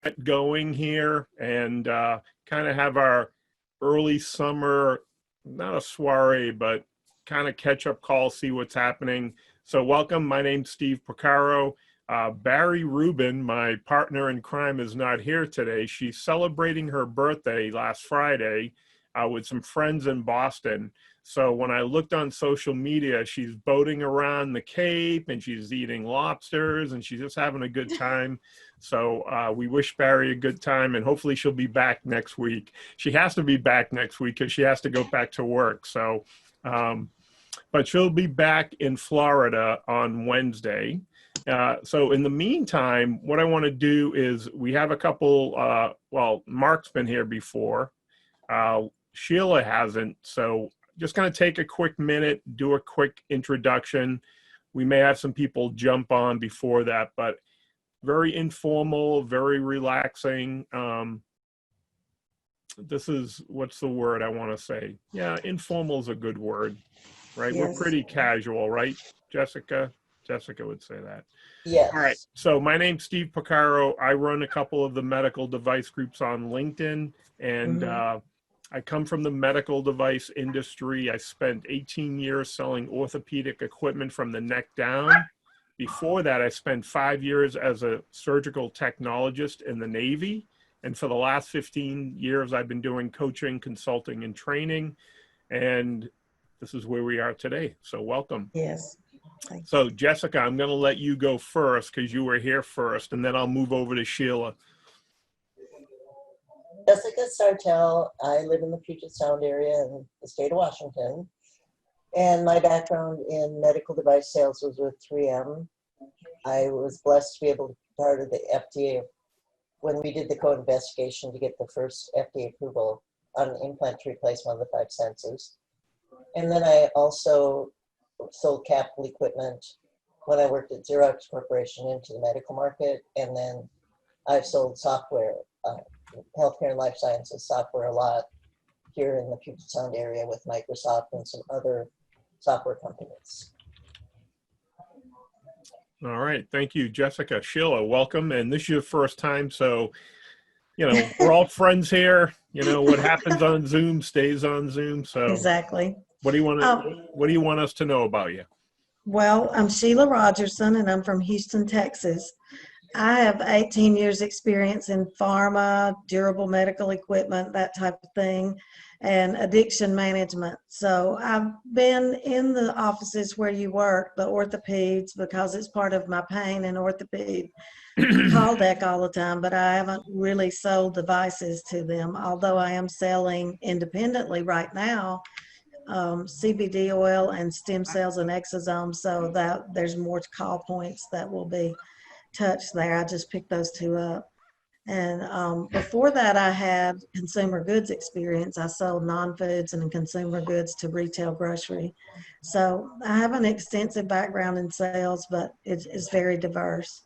get going here and kind of have our early summer, not a soiree, but kind of catch up call, see what's happening. So welcome, my name's Steve Porcaro. Barry Rubin, my partner in crime, is not here today. She's celebrating her birthday last Friday with some friends in Boston. So when I looked on social media, she's boating around the Cape and she's eating lobsters and she's just having a good time. So we wish Barry a good time and hopefully she'll be back next week. She has to be back next week because she has to go back to work. So, but she'll be back in Florida on Wednesday. So in the meantime, what I want to do is we have a couple, well, Mark's been here before. Sheila hasn't. So just going to take a quick minute, do a quick introduction. We may have some people jump on before that, but very informal, very relaxing. This is, what's the word I want to say? Yeah, informal is a good word, right? Yes. We're pretty casual, right, Jessica? Jessica would say that. Yes. All right. So my name's Steve Porcaro. I run a couple of the medical device groups on LinkedIn, and I come from the medical device industry. I spent 18 years selling orthopedic equipment from the neck down. Before that, I spent 5 years as a surgical technologist in the Navy. And for the last 15 years, I've been doing coaching, consulting, and training. And this is where we are today. So welcome. Yes. So Jessica, I'm going to let you go first because you were here first, and then I'll move over to Sheila. Jessica Sartell. I live in the Puget Sound area in the state of Washington. And my background in medical device sales was with 3M. I was blessed to be able to be part of the FDA when we did the co-investigation to get the first FDA approval on implant replacement of the 5 senses. And then I also sold capital equipment when I worked at Xerox Corporation into the medical market. And then I've sold software, healthcare and life sciences software a lot here in the Puget Sound area with Microsoft and some other software companies. All right. Thank you, Jessica. Sheila, welcome. And this is your first time. So, you know, we're all friends here. You know, what happens on Zoom stays on Zoom. So Exactly. what do you want us to know about you? Well, I'm Sheila Rogerson and I'm from Houston, Texas. I have 18 years experience in pharma, durable medical equipment, that type of thing, and addiction management. So I've been in the offices where you work, the orthopeds, because it's part of my pain and orthoped call deck all the time, but I haven't really sold devices to them, although I am selling independently right now CBD oil and stem cells and exosomes, so that there's more call points that will be touched there. I just picked those 2 up. And before that, I had consumer goods experience. I sold non-foods and consumer goods to retail grocery. So I have an extensive background in sales, but it's very diverse.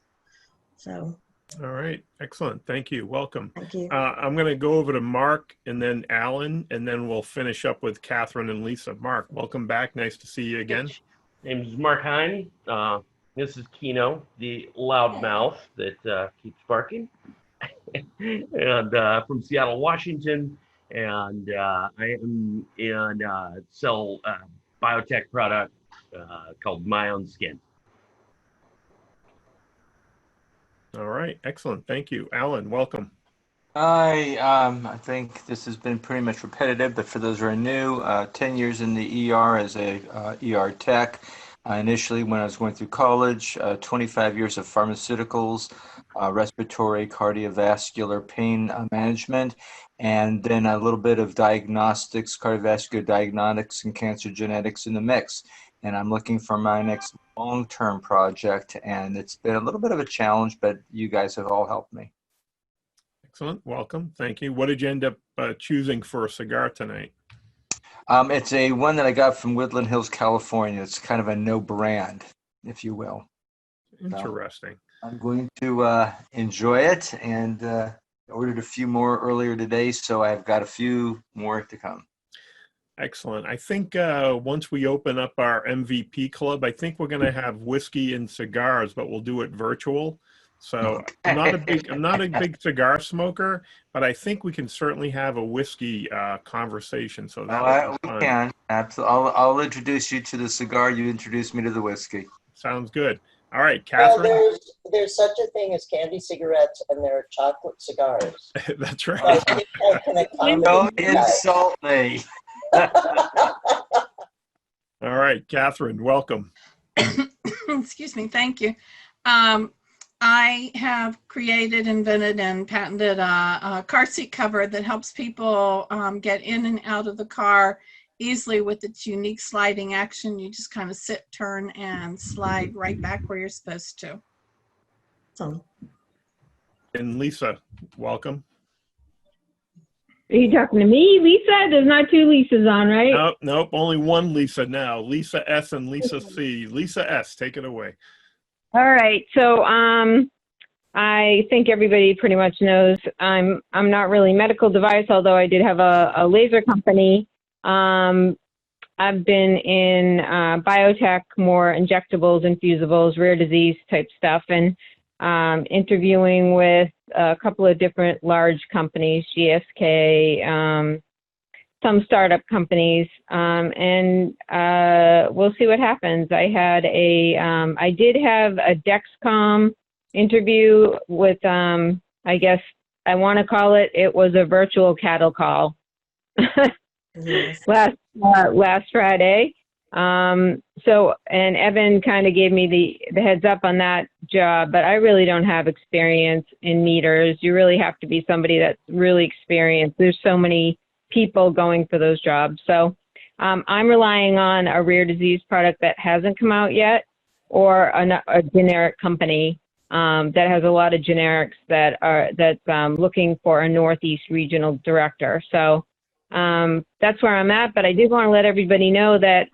So. All right. Excellent. Thank you. Welcome. Thank you. I'm going to go over to Mark and then Alan, and then we'll finish up with Catherine and Lisa. Mark, welcome back. Nice to see you again. My name is Mark Hine. This is Kino, the loudmouth that keeps barking. And from Seattle, Washington. And I am in sell biotech product called My Own Skin. All right, excellent. Thank you. Alan, welcome. I think this has been pretty much repetitive, but for those who are new, 10 years in the ER as a ER tech. Initially, when I was going through college, 25 years of pharmaceuticals, respiratory, cardiovascular pain management, and then a little bit of diagnostics, cardiovascular diagnostics, and cancer genetics in the mix. And I'm looking for my next long-term project, and it's been a little bit of a challenge, but you guys have all helped me. Excellent. Welcome. Thank you. What did you end up choosing for a cigar tonight? It's a one that I got from Woodland Hills, California. It's kind of a no brand, if you will. Interesting. So I'm going to enjoy it, and ordered a few more earlier today, so I've got a few more to come. Excellent. I think once we open up our MVP club, I think we're going to have whiskey and cigars, but we'll do it virtual. So I'm not a big cigar smoker, but I think we can certainly have a whiskey conversation. So that would be We fun. can. Absolutely. I'll introduce you to the cigar. You introduce me to the whiskey. Sounds good. All right, Well, Catherine. there's such a thing as candy cigarettes, and there are chocolate cigars. That's So I right. think I can accommodate Don't you guys. insult me. All right, Catherine, welcome. Excuse me, thank you. I have created, invented, and patented a car seat cover that helps people get in and out of the car easily with its unique sliding action. You just kind of sit, turn, and slide right back where you're supposed to. So, And Lisa, welcome. Are you talking to me, Lisa? There's not two Lisas on, right? Nope, only one Lisa now. Lisa S and Lisa C. Lisa S, take it away. All right. So I think everybody pretty much knows I'm not really medical device, although I did have a laser company. I've been in biotech, more injectables, infusibles, rare disease type stuff, and interviewing with a couple of different large companies, GSK, some startup companies, and we'll see what happens. I did have a Dexcom interview with, I guess I want to call it was a virtual cattle call yes. last Friday. And Evan kind of gave me the heads up on that job, but I really don't have experience in meters. You really have to be somebody that's really experienced. There's so many people going for those jobs. So I'm relying on a rare disease product that hasn't come out yet, or a generic company that has a lot of generics that's looking for a Northeast regional director. So that's where I'm at, but I did want to let everybody know that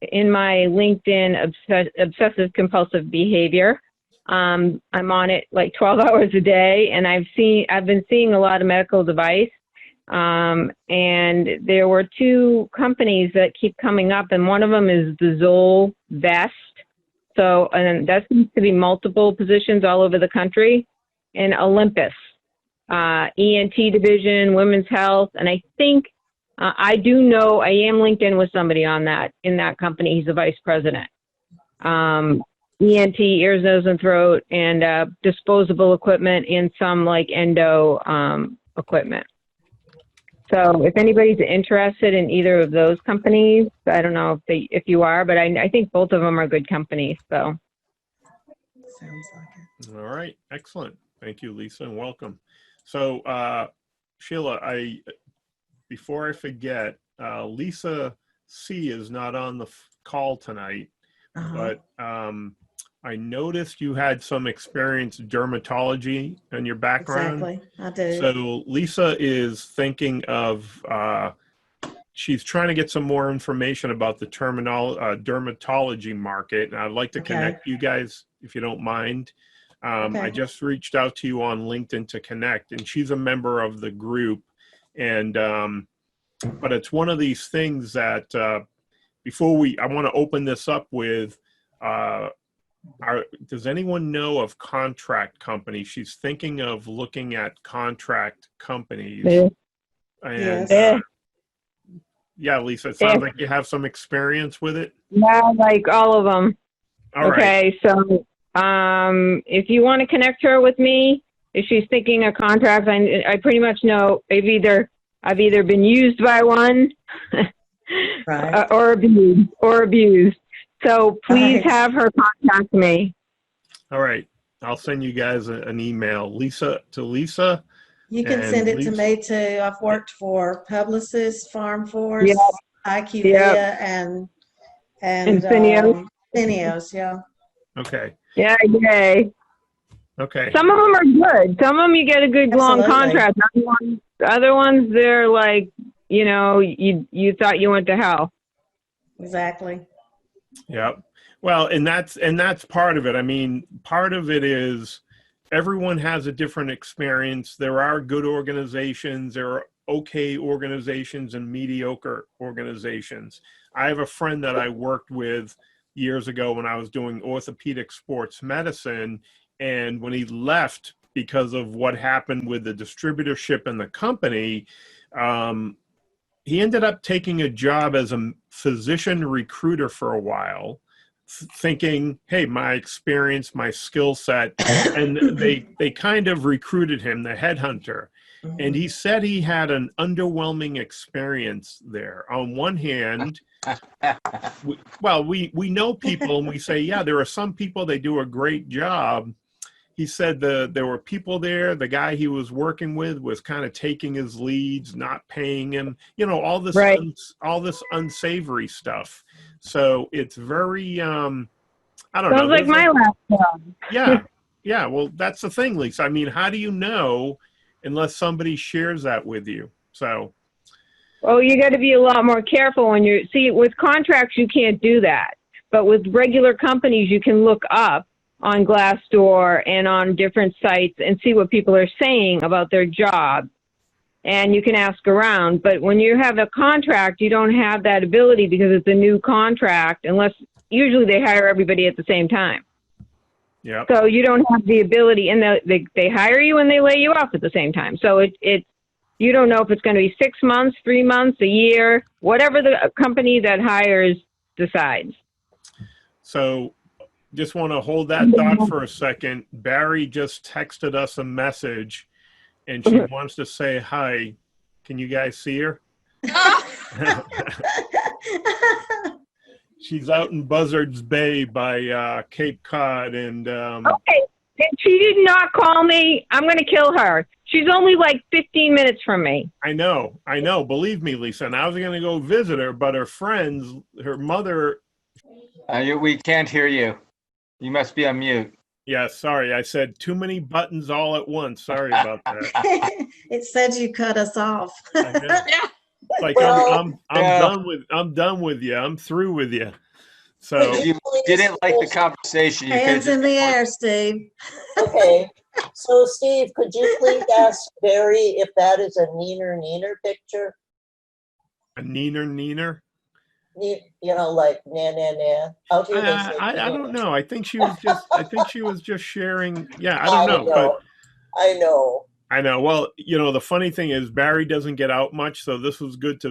in my LinkedIn obsessive compulsive behavior, I'm on it like 12 hours a day, and I've been seeing a lot of medical device, and there were two companies that keep coming up, and one of them is the Zoll Vest. So, and that seems to be multiple positions all over the country, and Olympus. ENT division, women's health, and I think I do know I am linked in with somebody in that company. He's the vice president. ENT, ears, nose, and throat, and disposable equipment, and some like endo equipment. So if anybody's interested in either of those companies, I don't know if you are, but I think both of them are good companies. So Sounds like it. All right, excellent. Thank you, Lisa, and welcome. So, Sheila, before I forget, Lisa C is not on the call tonight, but I noticed you had some experience in dermatology in your background. Exactly, I do. So Lisa is thinking of, she's trying to get some more information about the dermatology market, and I'd like to connect you guys, if you don't mind. I just reached out to you on LinkedIn to connect, and she's a member of the group. And but it's one of these things that I want to open this up with. Does anyone know of contract companies? She's thinking of looking at contract companies. Yeah. And Yes. yeah, Lisa, it sounds like you have some experience with it. yeah, like all of them. All right. Okay, so if you want to connect her with me, if she's thinking of contracts, I pretty much know I've either been used by one, Right. or abused. So please Right. have her contact me. All right. I'll send you guys an email, Lisa to Lisa. You can And send it to Lisa- me too. I've worked for Publicis, Farm Force, Yep. IQVIA, Yep. and Syneos. Syneos, yeah. Okay. Yeah, yay. Okay. Some of them are good. Some of them you get a good long Absolutely. contract. Other ones, they're like, you thought you went to hell. Exactly. Yep. Well, and that's part of it. I mean, part of it is everyone has a different experience. There are good organizations, there are okay organizations, and mediocre organizations. I have a friend that I worked with years ago when I was doing orthopedic sports medicine, And when he left because of what happened with the distributorship and the company, he ended up taking a job as a physician recruiter for a while, thinking, hey, my experience, my skill set, and they kind of recruited him, the headhunter. And he said he had an underwhelming experience there. On one hand, we know people and we say, yeah, there are some people, they do a great job. He said there were people there, the guy he was working with was kind of taking his leads, not paying him, all this, Right. all this unsavory stuff. So it's very, I don't know. Sounds like my last job. Yeah. Yeah. Well, that's the thing, Lisa. I mean, how do you know unless somebody shares that with you? So. Oh, you got to be a lot more careful when see, with contracts, you can't do that. But with regular companies, you can look up on Glassdoor and on different sites and see what people are saying about their job. And you can ask around. But when you have a contract, you don't have that ability because it's a new contract, unless usually they hire everybody at the same time. Yeah. So you don't have the ability, and they hire you and they lay you off at the same time. So you don't know if it's going to be 6 months, 3 months, a year, whatever the company that hires decides. So just want to hold that thought for a second. Barry just texted us a message and she wants to say hi. Can you guys see her? She's out in Buzzards Bay by Cape Cod. And Okay. And she did not call me. I'm going to kill her. She's only like 15 minutes from me. I know. Believe me, Lisa. And I was going to go visit her, but her friends, her mother. We can't hear you. You must be on mute. Yeah, sorry. I said too many buttons all at once. Sorry about that. It said you cut us off. I know. Yeah. Like Well, I'm done with you. I'm through with you. So If you didn't like the conversation, you could Hands in the air, Steve. Okay, so Steve, could you please ask Barry if that is a neener picture? a neener. Like na. Out here they say I don't know. I think she was just sharing. Yeah, I I don't know. But I know. I know. Well, the funny thing is Barry doesn't get out much, so this was good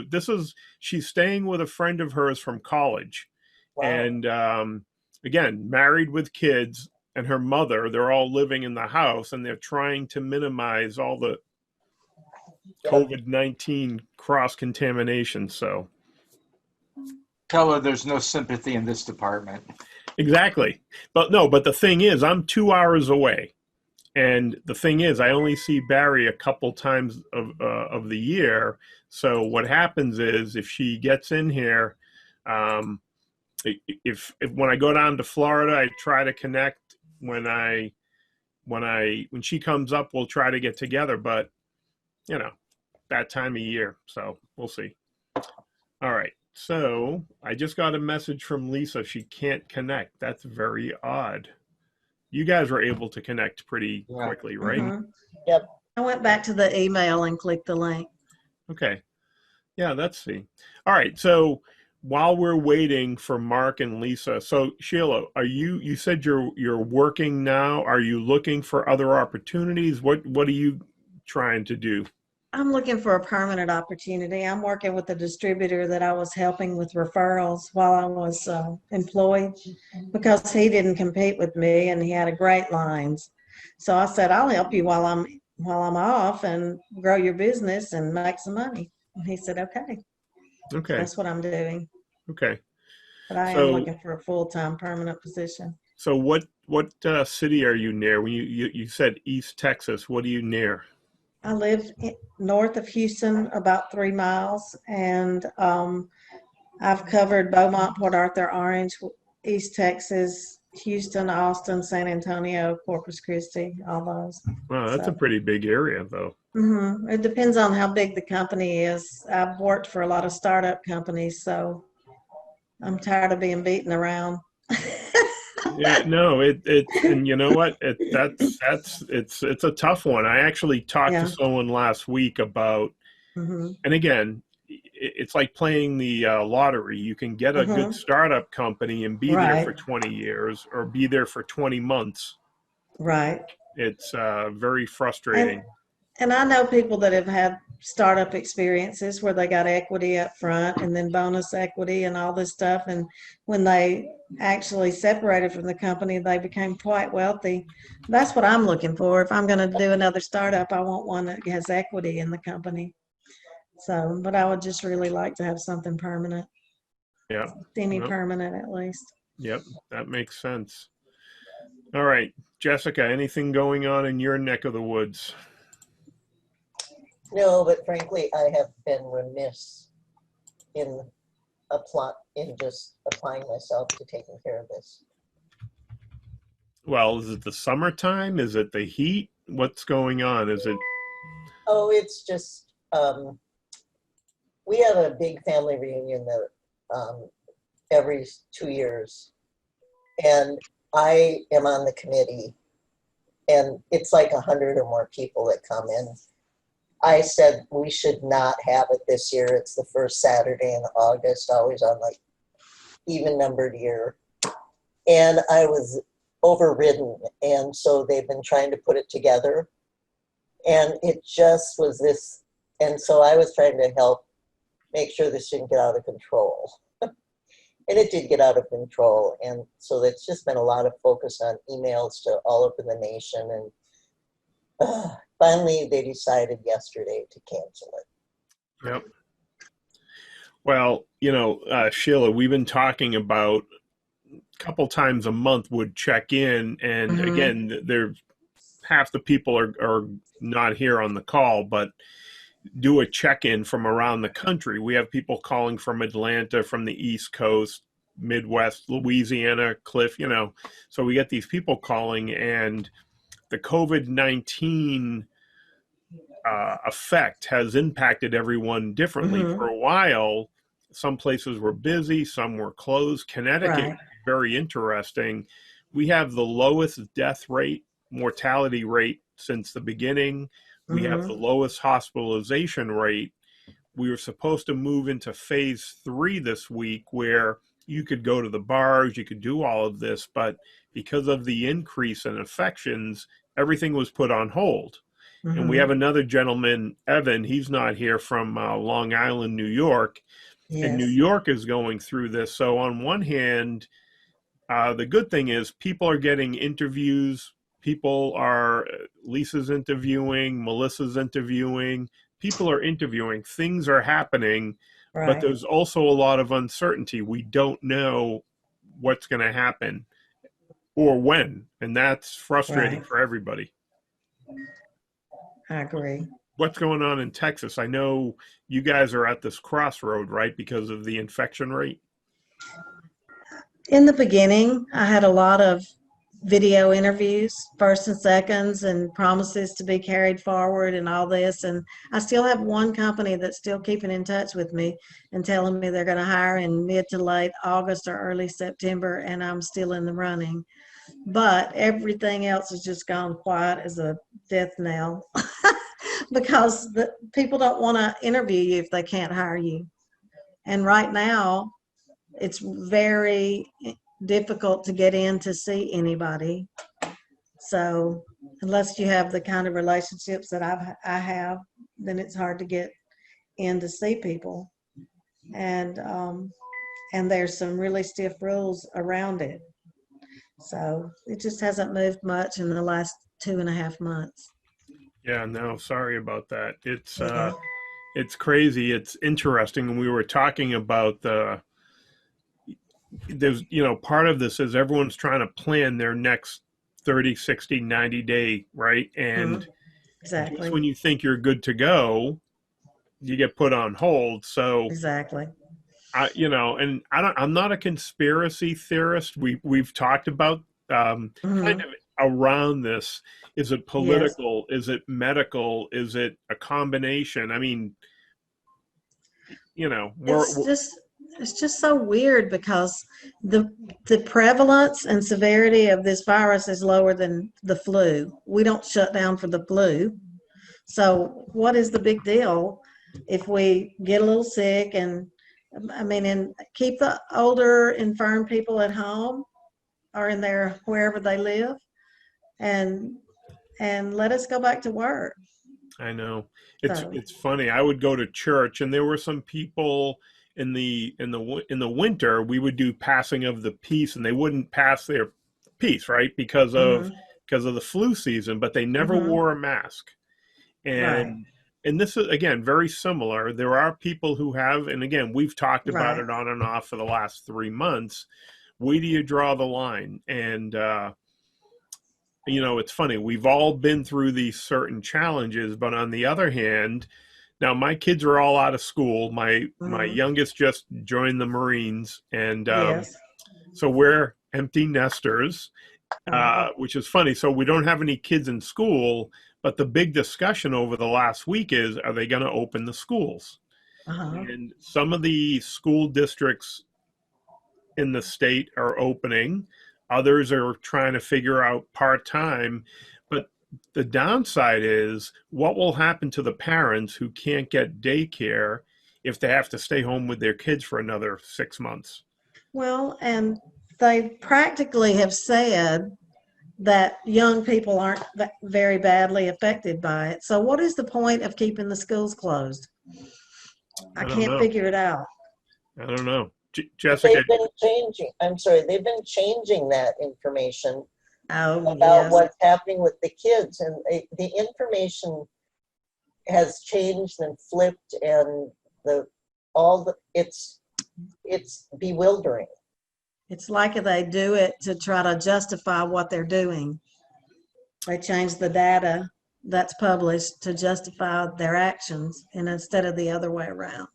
she's staying with a friend of hers from college. Wow. And again, married with kids, and her mother, they're all living in the house and they're trying to minimize all the COVID-19 cross-contamination. So tell her there's no sympathy in this department. exactly. But the thing is, I'm 2 hours away. And the thing is, I only see Barry a couple times of the year. So what happens is, if she gets in here, if when I go down to Florida, I try to connect. When she comes up, we'll try to get together. But that time of year, so we'll see. All right. So I just got a message from Lisa. She can't connect. That's very odd. You guys were able to connect pretty quickly, right? Mhm. Yep. I went back to the email and clicked the link. Okay. Yeah, let's see. All right. So while we're waiting for Mark and Lisa, so Sheila, you said you're working now. Are you looking for other opportunities? What are you trying to do? I'm looking for a permanent opportunity. I'm working with a distributor that I was helping with referrals while I was employed, because he didn't compete with me and he had a great lines. So I said, I'll help you while I'm off and grow your business and make some money. And he said, okay. Okay. That's what I'm doing. Okay. But I So- am looking for a full-time permanent position. So what city are you near? When you said East Texas, what are you near? I live north of Houston, about 3 miles, and I've covered Beaumont, Port Arthur, Orange, East Texas, Houston, Austin, San Antonio, Corpus Christi, all those. Wow, that's a So- pretty big area, though. It depends on how big the company is. I've worked for a lot of startup companies, so I'm tired of being beaten around. Yeah, no, and you know what? It's a tough one. I actually talked Yeah. to someone last week about, Mhm. and again, it's like playing the lottery. You can get a good startup company and be there Right. for 20 years, or be there for 20 months. Right. It's very frustrating. And I know people that have had startup experiences where they got equity up front and then bonus equity and all this stuff. And when they actually separated from the company, they became quite wealthy. That's what I'm looking for. If I'm going to do another startup, I want one that has equity in the company. So, but I would just really like to have something permanent, Yeah. semi-permanent at least. Yep. That makes sense. All right, Jessica, anything going on in your neck of the woods? No, but frankly, I have been remiss in just applying myself to taking care of this. Well, is it the summertime? Is it the heat? What's going on? Is it? Oh, it's just, we have a big family reunion that every 2 years. And I am on the committee, and it's like 100 or more people that come in. I said we should not have it this year. It's the first Saturday in August, always on like even numbered year. And I was overridden. And so they've been trying to put it together. And it just was this. And so I was trying to help make sure this didn't get out of control. And it did get out of control. And so it's just been a lot of focus on emails to all over the nation. And finally, they decided yesterday to cancel it. Yep. Well, Sheila, we've been talking about a couple times a month would check in. And again, half the people are not here on the call, but do a check-in from around the country. We have people calling from Atlanta, from the East Coast, Midwest, Louisiana, Cliff, so we get these people calling, and the COVID-19 effect has impacted everyone differently. For a while, some places were busy, some were closed. Connecticut, very interesting. We have the lowest death rate, mortality rate since the beginning. We have the lowest hospitalization rate. We were supposed to move into phase 3 this week, where you could go to the bars, you could do all of this, but because of the increase in infections, everything was put on hold. And we have another gentleman, Evan, he's not here, from Long Island, New York. Yes. And New York is going through this. So on one hand, the good thing is people are getting interviews. People are, Lisa's interviewing, Melissa's interviewing, people are interviewing, things are happening, but there's also a lot of uncertainty. We don't know what's going to happen or when, and that's frustrating for everybody. I agree. What's going on in Texas? I know you guys are at this crossroad, right, because of the infection rate? In the beginning, I had a lot of video interviews, first and seconds, and promises to be carried forward and all this. And I still have one company that's still keeping in touch with me and telling me they're going to hire in mid to late August or early September, and I'm still in the running. But everything else has just gone quiet as a death knell because the people don't want to interview you if they can't hire you. And right now, it's very difficult to get in to see anybody. So unless you have the kind of relationships that I have, then it's hard to get in to see people. And there's some really stiff rules around it. So it just hasn't moved much in the last 2.5 months. Yeah, no, sorry about that. It's crazy. It's interesting. We were talking about there's, part of this is everyone's trying to plan their next 30, 60, 90 day, right? And exactly. just when you think you're good to go, you get put on hold. So exactly. I'm not a conspiracy theorist. We've talked about kind of around this. Is it political? Yes. Is it medical? Is it a combination? I mean, it's just so weird because the prevalence and severity of this virus is lower than the flu. We don't shut down for the flu. So what is the big deal if we get a little sick and keep the older infirm people at home or in wherever they live and let us go back to work. I know. It's So, it's funny. I would go to church, and there were some people in the winter. We would do passing of the peace, and they wouldn't pass their peace, right, mhm, because of the flu season. But they never mhm, wore a mask, right, and this is again very similar. There are people who have, and again, we've talked about right, it on and off for the last 3 months. Where do you draw the line? And it's funny. We've all been through these certain challenges, but on the other hand, now my kids are all out of school. My mhm, youngest just joined the Marines, and yes, so we're empty nesters, uh-huh, which is funny. So we don't have any kids in school, but the big discussion over the last week is, are they going to open the schools? uh-huh, And some of the school districts in the state are opening. Others are trying to figure out part-time. But the downside is, what will happen to the parents who can't get daycare if they have to stay home with their kids for another 6 months? well, and they practically have said that young people aren't very badly affected by it. So what is the point of keeping the schools closed? I I don't can't know. figure it out. I don't know. But Jessica, they've been changing, I'm sorry, they've been changing that information Oh, about yes, what's happening with the kids. And the information has changed and flipped, and it's bewildering. it's like they do it to try to justify what they're doing. They change the data that's published to justify their actions, and instead of the other way around.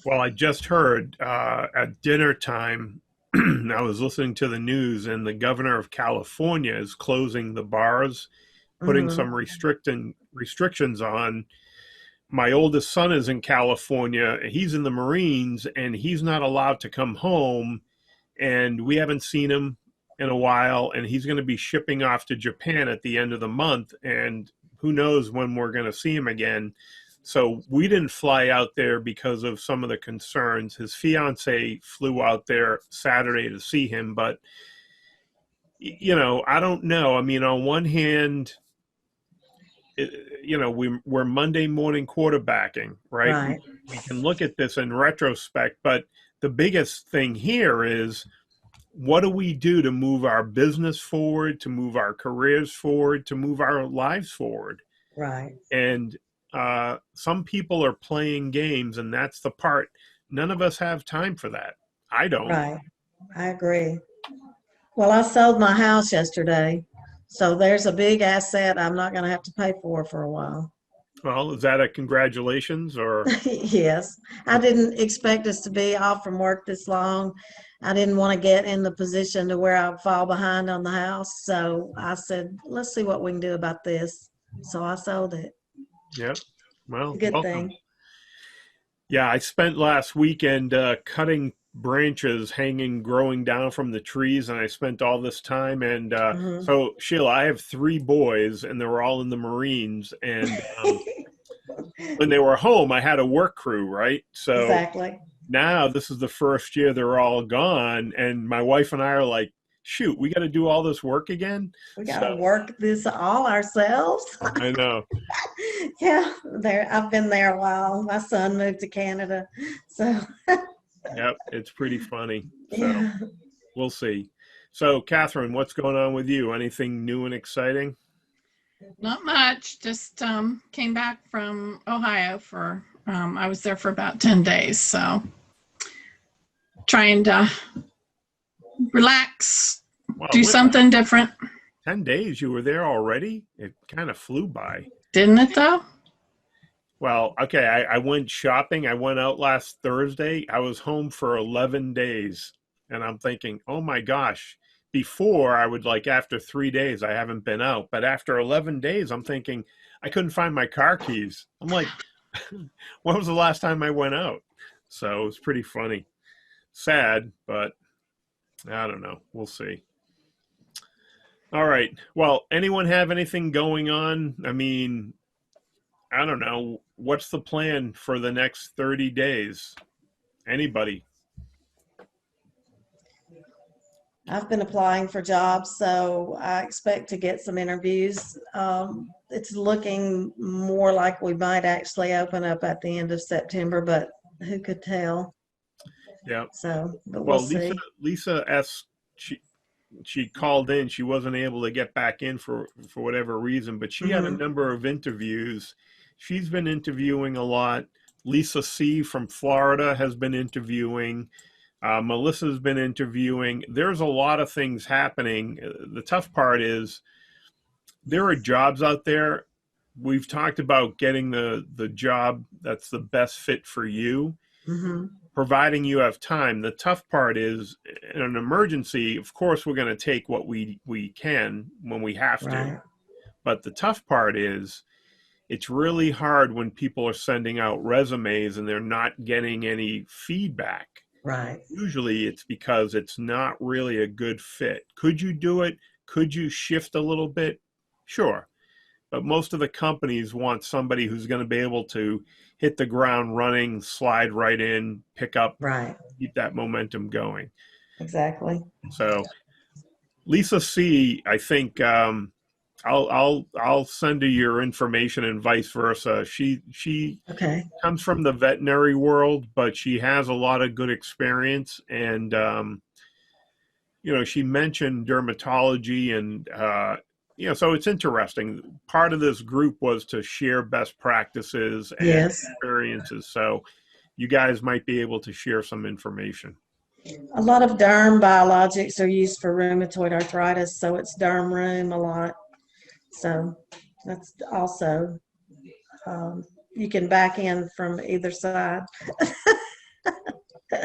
well, I just heard at dinner time, I was listening to the news, and the governor of California is closing the bars, putting Mhm. some restrictions on. My oldest son is in California. He's in the Marines, and he's not allowed to come home. And we haven't seen him in a while. And he's going to be shipping off to Japan at the end of the month. And who knows when we're going to see him again. So we didn't fly out there because of some of the concerns. His fiance flew out there Saturday to see him. But, I don't know. I mean, on one hand, we're Monday morning quarterbacking, right? Right, We can look at this in retrospect, but the biggest thing here is, what do we do to move our business forward, to move our careers forward, to move our lives forward? right, And some people are playing games, and that's the part. None of us have time for that. I don't. right. I agree. Well, I sold my house yesterday, so there's a big asset I'm not going to have to pay for a while. Well, is that a congratulations or? Yes, I didn't expect us to be off from work this long. I didn't want to get in the position to where I'd fall behind on the house. So I said, let's see what we can do about this. So I sold it. Yep. Well, Good welcome. thing. Yeah, I spent last weekend cutting branches growing down from the trees, and I spent all this time. And Mhm. so, Sheila, I have 3 boys, and they were all in the Marines. And when they were home, I had a work crew, right? So Exactly. now this is the first year they're all gone, and my wife and I are like, shoot, we got to do all this work again. We got to So work this all ourselves. I know. Yeah, I've been there a while. My son moved to Canada. So, Yep, it's pretty funny. So yeah. we'll see. So, Catherine, what's going on with you? Anything new and exciting? Not much. Just came back from Ohio for, I was there for about 10 days. So trying to relax, Well, do something different. 10 days you were there already? It kind of flew by. Didn't it though? Well, okay, I went shopping. I went out last Thursday. I was home for 11 days. And I'm thinking, oh my gosh, before I would after 3 days, I haven't been out. But after 11 days, I'm thinking, I couldn't find my car keys. I'm like, when was the last time I went out? So it was pretty funny. Sad, but I don't know. We'll see. All right. Well, anyone have anything going on? I mean, I don't know. What's the plan for the next 30 days? Anybody? I've been applying for jobs, so I expect to get some interviews. It's looking more like we might actually open up at the end of September, but who could tell? Yeah. So, but we'll Well, see. Lisa S. She called in. She wasn't able to get back in for whatever reason, but she had a Mhm. number of interviews. She's been interviewing a lot. Lisa C. from Florida has been interviewing. Melissa's been interviewing. There's a lot of things happening. The tough part is there are jobs out there. We've talked about getting the job that's the best fit for you, Mhm. providing you have time. The tough part is in an emergency, of course, we're going to take what we can when we have to. Right. But the tough part is it's really hard when people are sending out resumes and they're not getting any feedback. Right. Usually it's because it's not really a good fit. Could you do it? Could you shift a little bit? Sure. But most of the companies want somebody who's going to be able to hit the ground running, slide right in, pick up, Right. keep that momentum going. Exactly. So Lisa C, I think I'll send her your information and vice versa. She Okay. comes from the veterinary world, but she has a lot of good experience. And, she mentioned dermatology and, so it's interesting. Part of this group was to share best practices and Yes. experiences. So you guys might be able to share some information. A lot of derm biologics are used for rheumatoid arthritis, so it's derm rheum a lot. So that's also, you can back in from either side.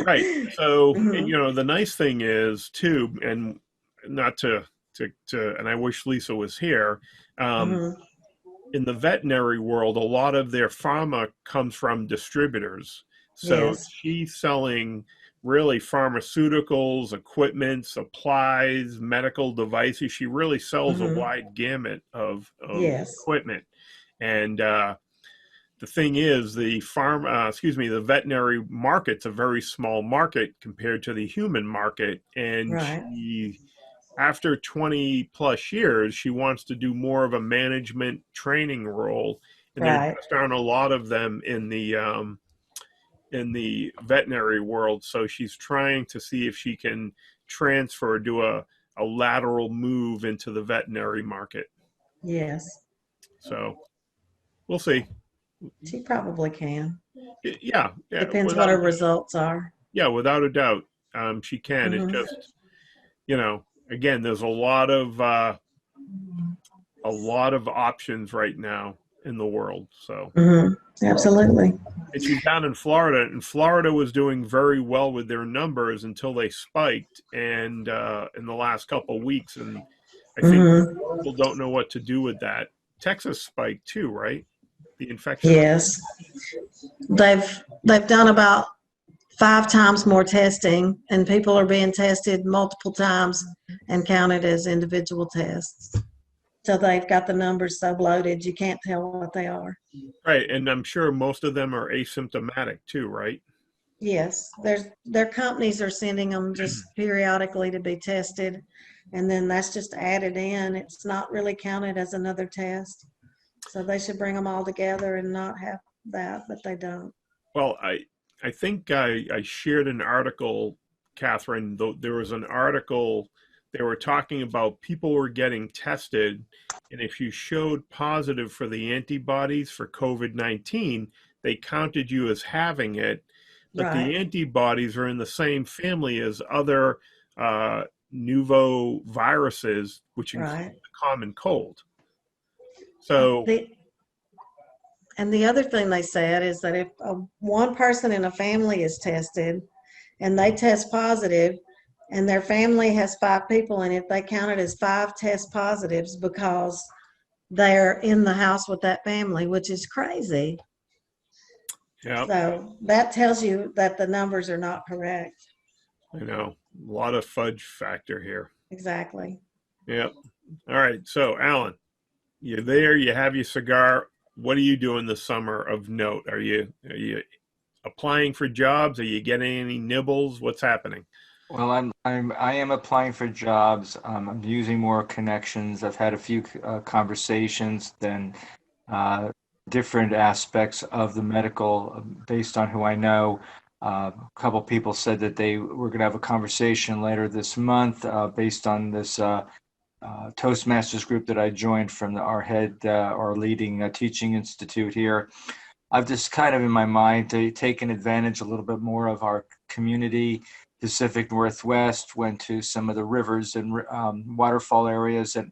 Right. So, Mhm. the nice thing is too, and not to, and I wish Lisa was here. Mhm. In the veterinary world, a lot of their pharma comes from distributors. So Yes. she's selling really pharmaceuticals, equipment, supplies, medical devices. She really sells a Mhm. wide gamut of Yes. equipment. And the thing is, the veterinary market's a very small market compared to the human market. And Right. after 20 plus years, she wants to do more of a management training role. And there Right. just aren't a lot of them in the veterinary world. So she's trying to see if she can transfer, do a lateral move into the veterinary market. Yes. So we'll see. She probably can. Yeah, Depends what her without results are. without a doubt, she can. It's Mhm. just, again, there's a lot of options right now in the world. So, Mhm. Absolutely. and she's down in Florida, and Florida was doing very well with their numbers until they spiked, and in the last couple of weeks, and I think Mhm. people don't know what to do with that. Texas spiked too, right? The infection. Yes. They've done about 5 times more testing, and people are being tested multiple times and counted as individual tests. So they've got the numbers so bloated you can't tell what they are. Right, and I'm sure most of them are asymptomatic too, right? Yes, their companies are sending them just periodically to be tested, and then that's just added in. It's not really counted as another test. So they should bring them all together and not have that, but they don't. Well, I think I shared an article, Catherine. Though there was an article they were talking about people were getting tested, and if you showed positive for the antibodies for COVID-19, they counted you as having it, but the Right, antibodies are in the same family as other nouveau viruses, which include right. the common cold. So, The, and the other thing they said is that if one person in a family is tested and they test positive and their family has 5 people in it, they count it as 5 test positives because they're in the house with that family, which is crazy. yeah, So that tells you that the numbers are not correct. I know a lot of fudge factor here. Exactly. Yep. All right. So, Alan, you're there. You have your cigar. What are you doing this summer of note? Are you applying for jobs? Are you getting any nibbles? What's happening? Well, I am applying for jobs. I'm using more connections. I've had a few conversations than different aspects of the medical based on who I know. A couple people said that they were going to have a conversation later this month based on this Toastmasters group that I joined from our our leading teaching institute here. I've just kind of in my mind taken advantage a little bit more of our community, Pacific Northwest, went to some of the rivers and waterfall areas that,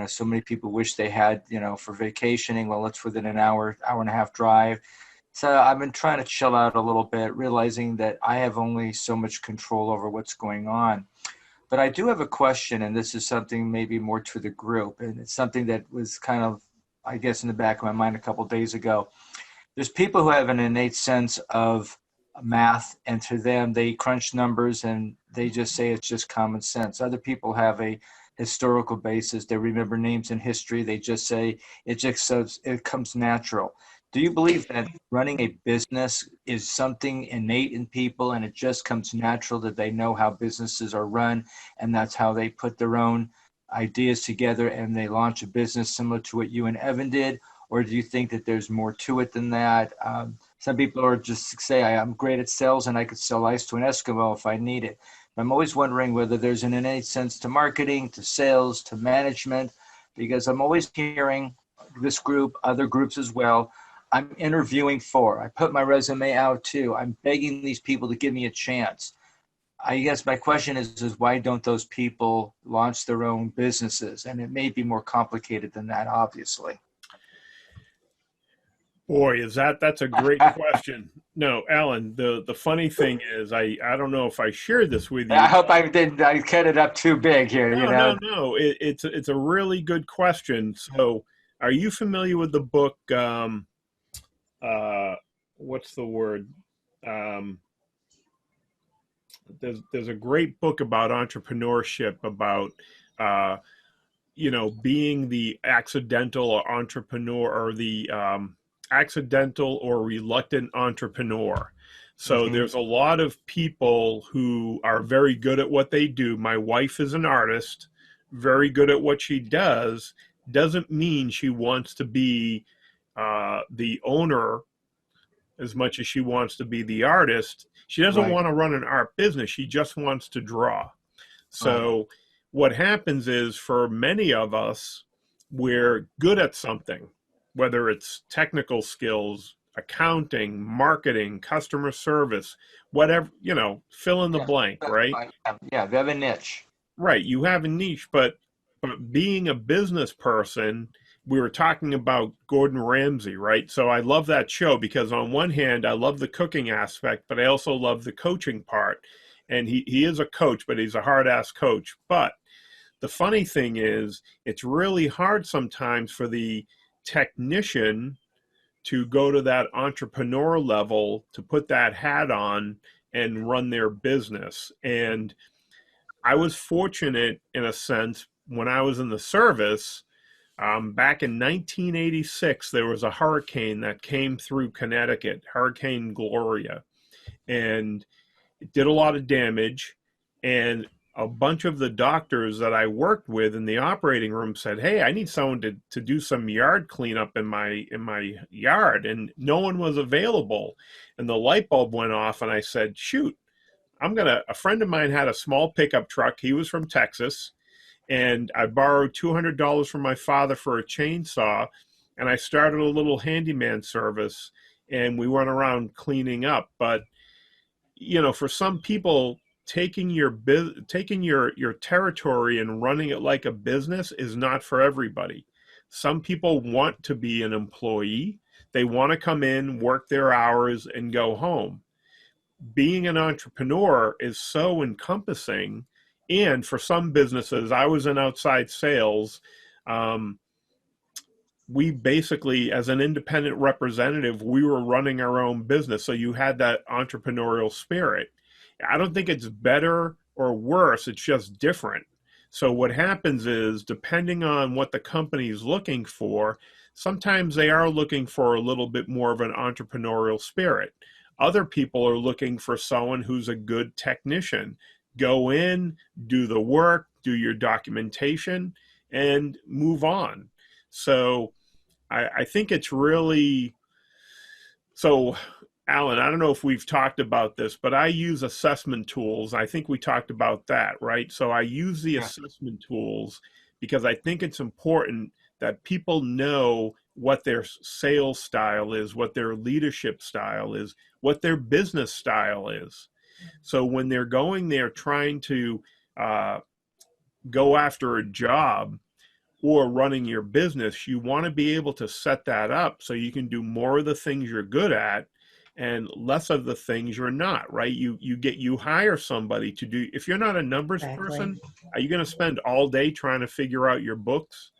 so many people wish they had, for vacationing. Well, it's within an hour and a half drive. So I've been trying to chill out a little bit, realizing that I have only so much control over what's going on. But I do have a question, and this is something maybe more to the group, and it's something that was kind of, I guess, in the back of my mind a couple of days ago. There's people who have an innate sense of math, and to them, they crunch numbers and they just say it's just common sense. Other people have a historical basis. They remember names in history. They just say it comes natural. Do you believe that running a business is something innate in people and it just comes natural, that they know how businesses are run and that's how they put their own ideas together and they launch a business similar to what you and Evan did? Or do you think that there's more to it than that? Some people are just say, I'm great at sales and I could sell ice to an Eskimo if I need it. I'm always wondering whether there's an innate sense to marketing, to sales, to management, because I'm always hearing this group, other groups as well, I'm interviewing for. I put my resume out too. I'm begging these people to give me a chance. I guess my question is why don't those people launch their own businesses? And it may be more complicated than that, obviously. Boy, that's a great question. No, Alan, the funny thing is, I don't know if I shared this with you. I hope I cut it up too big here. No. It's a really good question. So, are you familiar with the book? What's the word? There's a great book about entrepreneurship, about being the accidental entrepreneur, or the accidental or reluctant entrepreneur. So there's a lot of people who are very good at what they do. My wife is an artist, very good at what she does. Doesn't mean she wants to be the owner as much as she wants to be the artist. She doesn't want to run an art business. She just wants to draw. So what happens is, for many of us, we're good at something, whether it's technical skills, accounting, marketing, customer service, whatever, fill in the blank, right? Yeah, they have a niche. Right, you have a niche, but being a business person, we were talking about Gordon Ramsay, right? So I love that show because on one hand, I love the cooking aspect, but I also love the coaching part. And he is a coach, but he's a hard-ass coach. But the funny thing is, it's really hard sometimes for the technician to go to that entrepreneur level, to put that hat on and run their business. And I was fortunate in a sense when I was in the service. Back in 1986, there was a hurricane that came through Connecticut, Hurricane Gloria, and it did a lot of damage. And a bunch of the doctors that I worked with in the operating room said, "Hey, I need someone to do some yard cleanup in my yard," and no one was available. And the light bulb went off, and I said, "Shoot, a friend of mine had a small pickup truck. He was from Texas. And I borrowed $200 from my father for a chainsaw, and I started a little handyman service, and we went around cleaning up." But, for some people, taking your territory and running it like a business is not for everybody. Some people want to be an employee. They want to come in, work their hours, and go home. Being an entrepreneur is so encompassing. And for some businesses, I was in outside sales. We basically, as an independent representative, we were running our own business. So you had that entrepreneurial spirit. I don't think it's better or worse. It's just different. So what happens is, depending on what the company is looking for, sometimes they are looking for a little bit more of an entrepreneurial spirit. Other people are looking for someone who's a good technician. go in, do the work, do your documentation, and move on. So I think it's really so. Alan, I don't know if we've talked about this, but I use assessment tools. I think we talked about that, right? So I use the Yeah. assessment tools because I think it's important that people know what their sales style is, what their leadership style is, what their business style is. So when they're going there trying to go after a job or running your business, you want to be able to set that up so you can do more of the things you're good at and less of the things you're not, right? You hire somebody to do, if you're not a numbers Exactly. person, are you going to spend all day trying to figure out your books?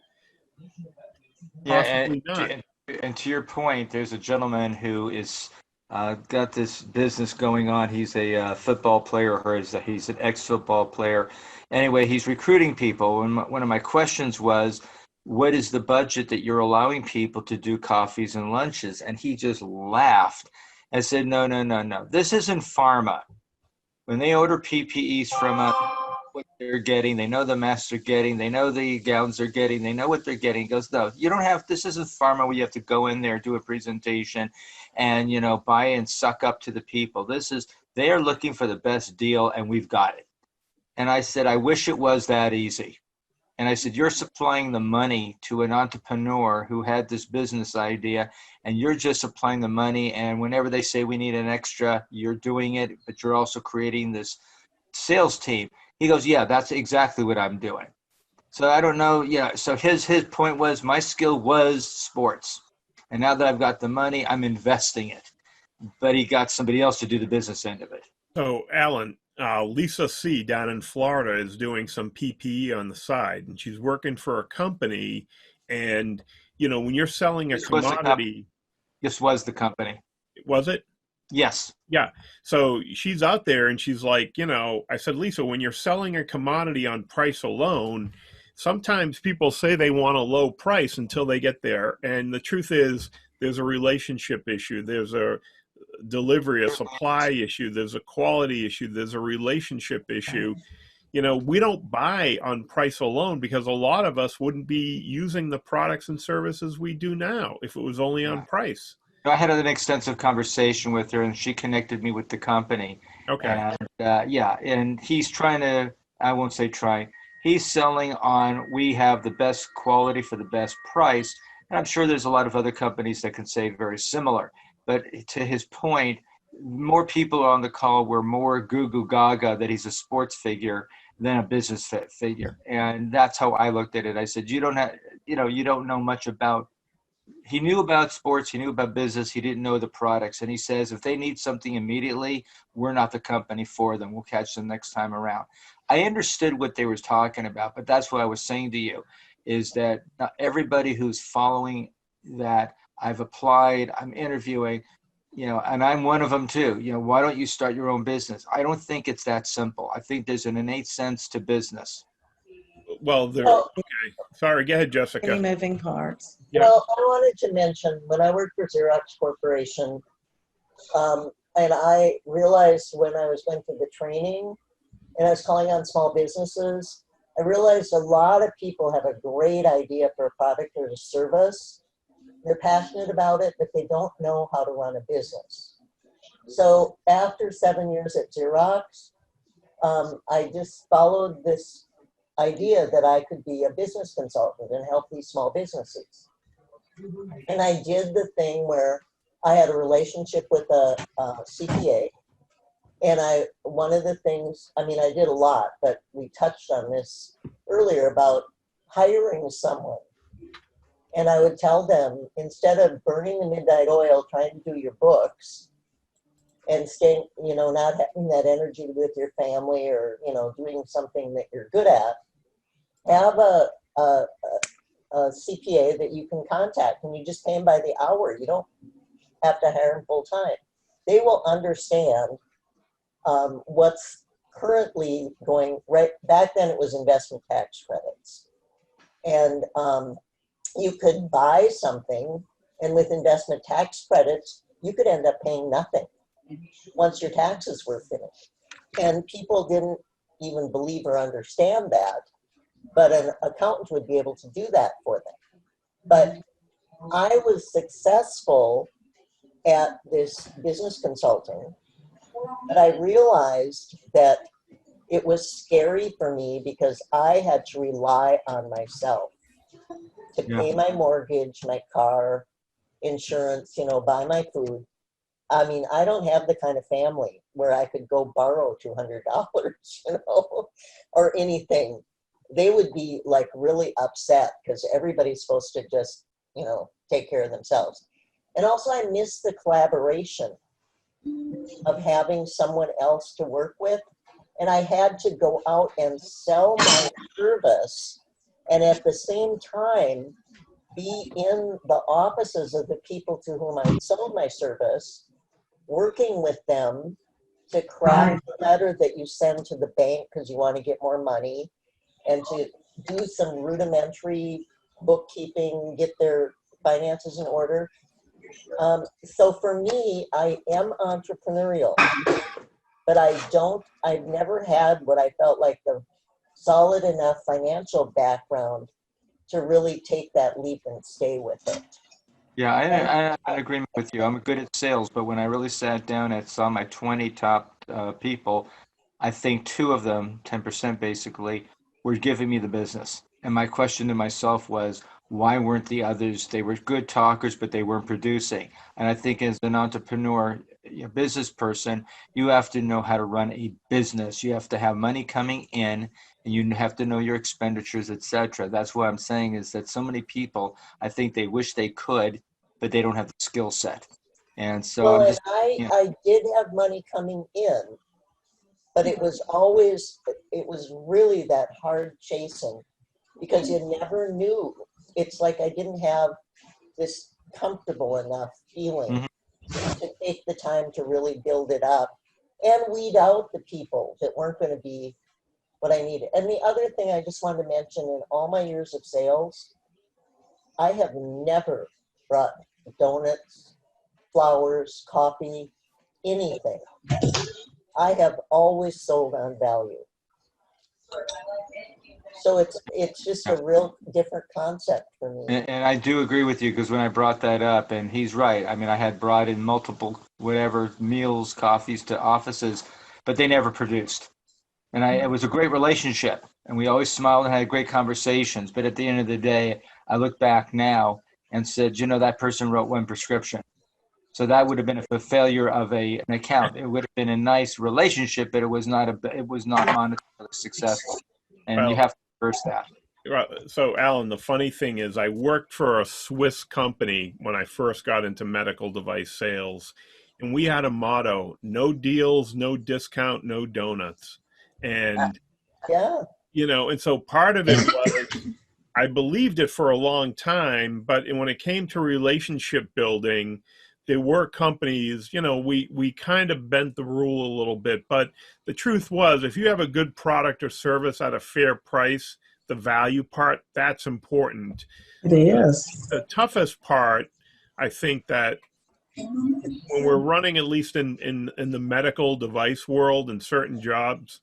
Yeah, Possibly not. and to your point, there's a gentleman who is got this business going on. He's a football player, or he's an ex-football player. Anyway, he's recruiting people. And one of my questions was, what is the budget that you're allowing people to do coffees and lunches? And he just laughed and said, no, no, no, no. This isn't pharma. When they order PPEs from us, what they're getting, they know the masks they're getting, they know the gowns they're getting, they know what they're getting. He goes, no, you don't have, this isn't pharma where you have to go in there, do a presentation and, you know, buy and suck up to the people. They are looking for the best deal and we've got it. And I said, I wish it was that easy. And I said, you're supplying the money to an entrepreneur who had this business idea, and you're just supplying the money. And whenever they say we need an extra, you're doing it, but you're also creating this sales team. He goes, yeah, that's exactly what I'm doing. So I don't know. Yeah. So his point was, my skill was sports. And now that I've got the money, I'm investing it. But he got somebody else to do the business end of it. So, Alan, Lisa C. down in Florida is doing some PPE on the side, and she's working for a company. And, you know, when you're selling a commodity. This was the company. Was it? Yes. Yeah. So she's out there and she's like, you know, I said, Lisa, when you're selling a commodity on price alone, sometimes people say they want a low price until they get there. And the truth is, there's a relationship issue. There's a delivery, a supply issue. There's a quality issue. There's a relationship issue. You know, we don't buy on price alone because a lot of us wouldn't be using the products and services we do now if it was only on price. I had an extensive conversation with her and she connected me with the company. Okay. And yeah, and he's trying to, I won't say trying, he's selling on, we have the best quality for the best price. And I'm sure there's a lot of other companies that can say very similar. But to his point, more people on the call were more goo gaga that he's a sports figure than a business figure. And that's how I looked at it. I said, you don't know much about, he knew about sports, he knew about business, he didn't know the products. And he says, if they need something immediately, we're not the company for them. We'll catch them next time around. I understood what they were talking about, but that's what I was saying to you, is that not everybody who's following that, I've applied, I'm interviewing, you know, and I'm one of them too. You know, why don't you start your own business? I don't think it's that simple. I think there's an innate sense to business. Well, okay. Sorry, go ahead, Jessica. Any moving parts. Yeah. Well, I wanted to mention, when I worked for Xerox Corporation, and I realized when I was going through the training and I was calling on small businesses, I realized a lot of people have a great idea for a product or a service. They're passionate about it, but they don't know how to run a business. So after 7 years at Xerox, I just followed this idea that I could be a business consultant and help these small businesses. And I did the thing where I had a relationship with a CPA. And one of the things, I mean, I did a lot, but we touched on this earlier about hiring someone. And I would tell them, instead of burning the midnight oil trying to do your books and staying, you know, not having that energy with your family or, you know, doing something that you're good at, have a CPA that you can contact and you just pay them by the hour. You don't have to hire them full time. They will understand what's currently going right. Back then it was investment tax credits. And you could buy something, and with investment tax credits, you could end up paying nothing once your taxes were finished. And people didn't even believe or understand that, but an accountant would be able to do that for them. But I was successful at this business consulting, but I realized that it was scary for me because I had to rely on myself to pay my mortgage, my car, insurance, buy my food. I mean, I don't have the kind of family where I could go borrow $200, or anything. They would be like really upset because everybody's supposed to just, take care of themselves. And also I miss the collaboration of having someone else to work with. And I had to go out and sell my service and at the same time be in the offices of the people to whom I sold my service, working with them to craft the letter that you send to the bank because you want to get more money, and to do some rudimentary bookkeeping, get their finances in order. So for me, I am entrepreneurial, but I've never had what I felt like the solid enough financial background to really take that leap and stay with it. Yeah, I agree with you. I'm good at sales, but when I really sat down and saw my 20 top people, I think 2 of them, 10% basically, were giving me the business. And my question to myself was, why weren't the others? They were good talkers, but they weren't producing. And I think as an entrepreneur, a business person, you have to know how to run a business. You have to have money coming in, and you have to know your expenditures, etc. That's what I'm saying, is that so many people, I think they wish they could, but they don't have the skill set. And so Well, I'm just, I did have money coming in, but it was really that hard chasing because you never knew. It's like I didn't have this comfortable enough feeling to take the time to really build it up and weed out the people that weren't going to be what I needed. And the other thing I just wanted to mention, in all my years of sales, I have never brought donuts, flowers, coffee, anything. I have always sold on value. So it's just a real different concept for me. and I do agree with you, because when I brought that up, and he's right. I mean, I had brought in multiple meals, coffees to offices, but they never produced. And it was a great relationship, and we always smiled and had great conversations. But at the end of the day, I look back now and said, that person wrote 1 prescription. So that would have been a failure of an account. It would have been a nice relationship, but it was not monetarily successful. And you have to reverse that. So, Alan, the funny thing is I worked for a Swiss company when I first got into medical device sales, and we had a motto: no deals, no discount, no donuts. And, and so part of it was I believed it for a long time, but when it came to relationship building, there were companies, we kind of bent the rule a little bit. But the truth was, if you have a good product or service at a fair price, the value part, that's important. It is. The toughest part, I think, that when we're running, at least in the medical device world and certain jobs,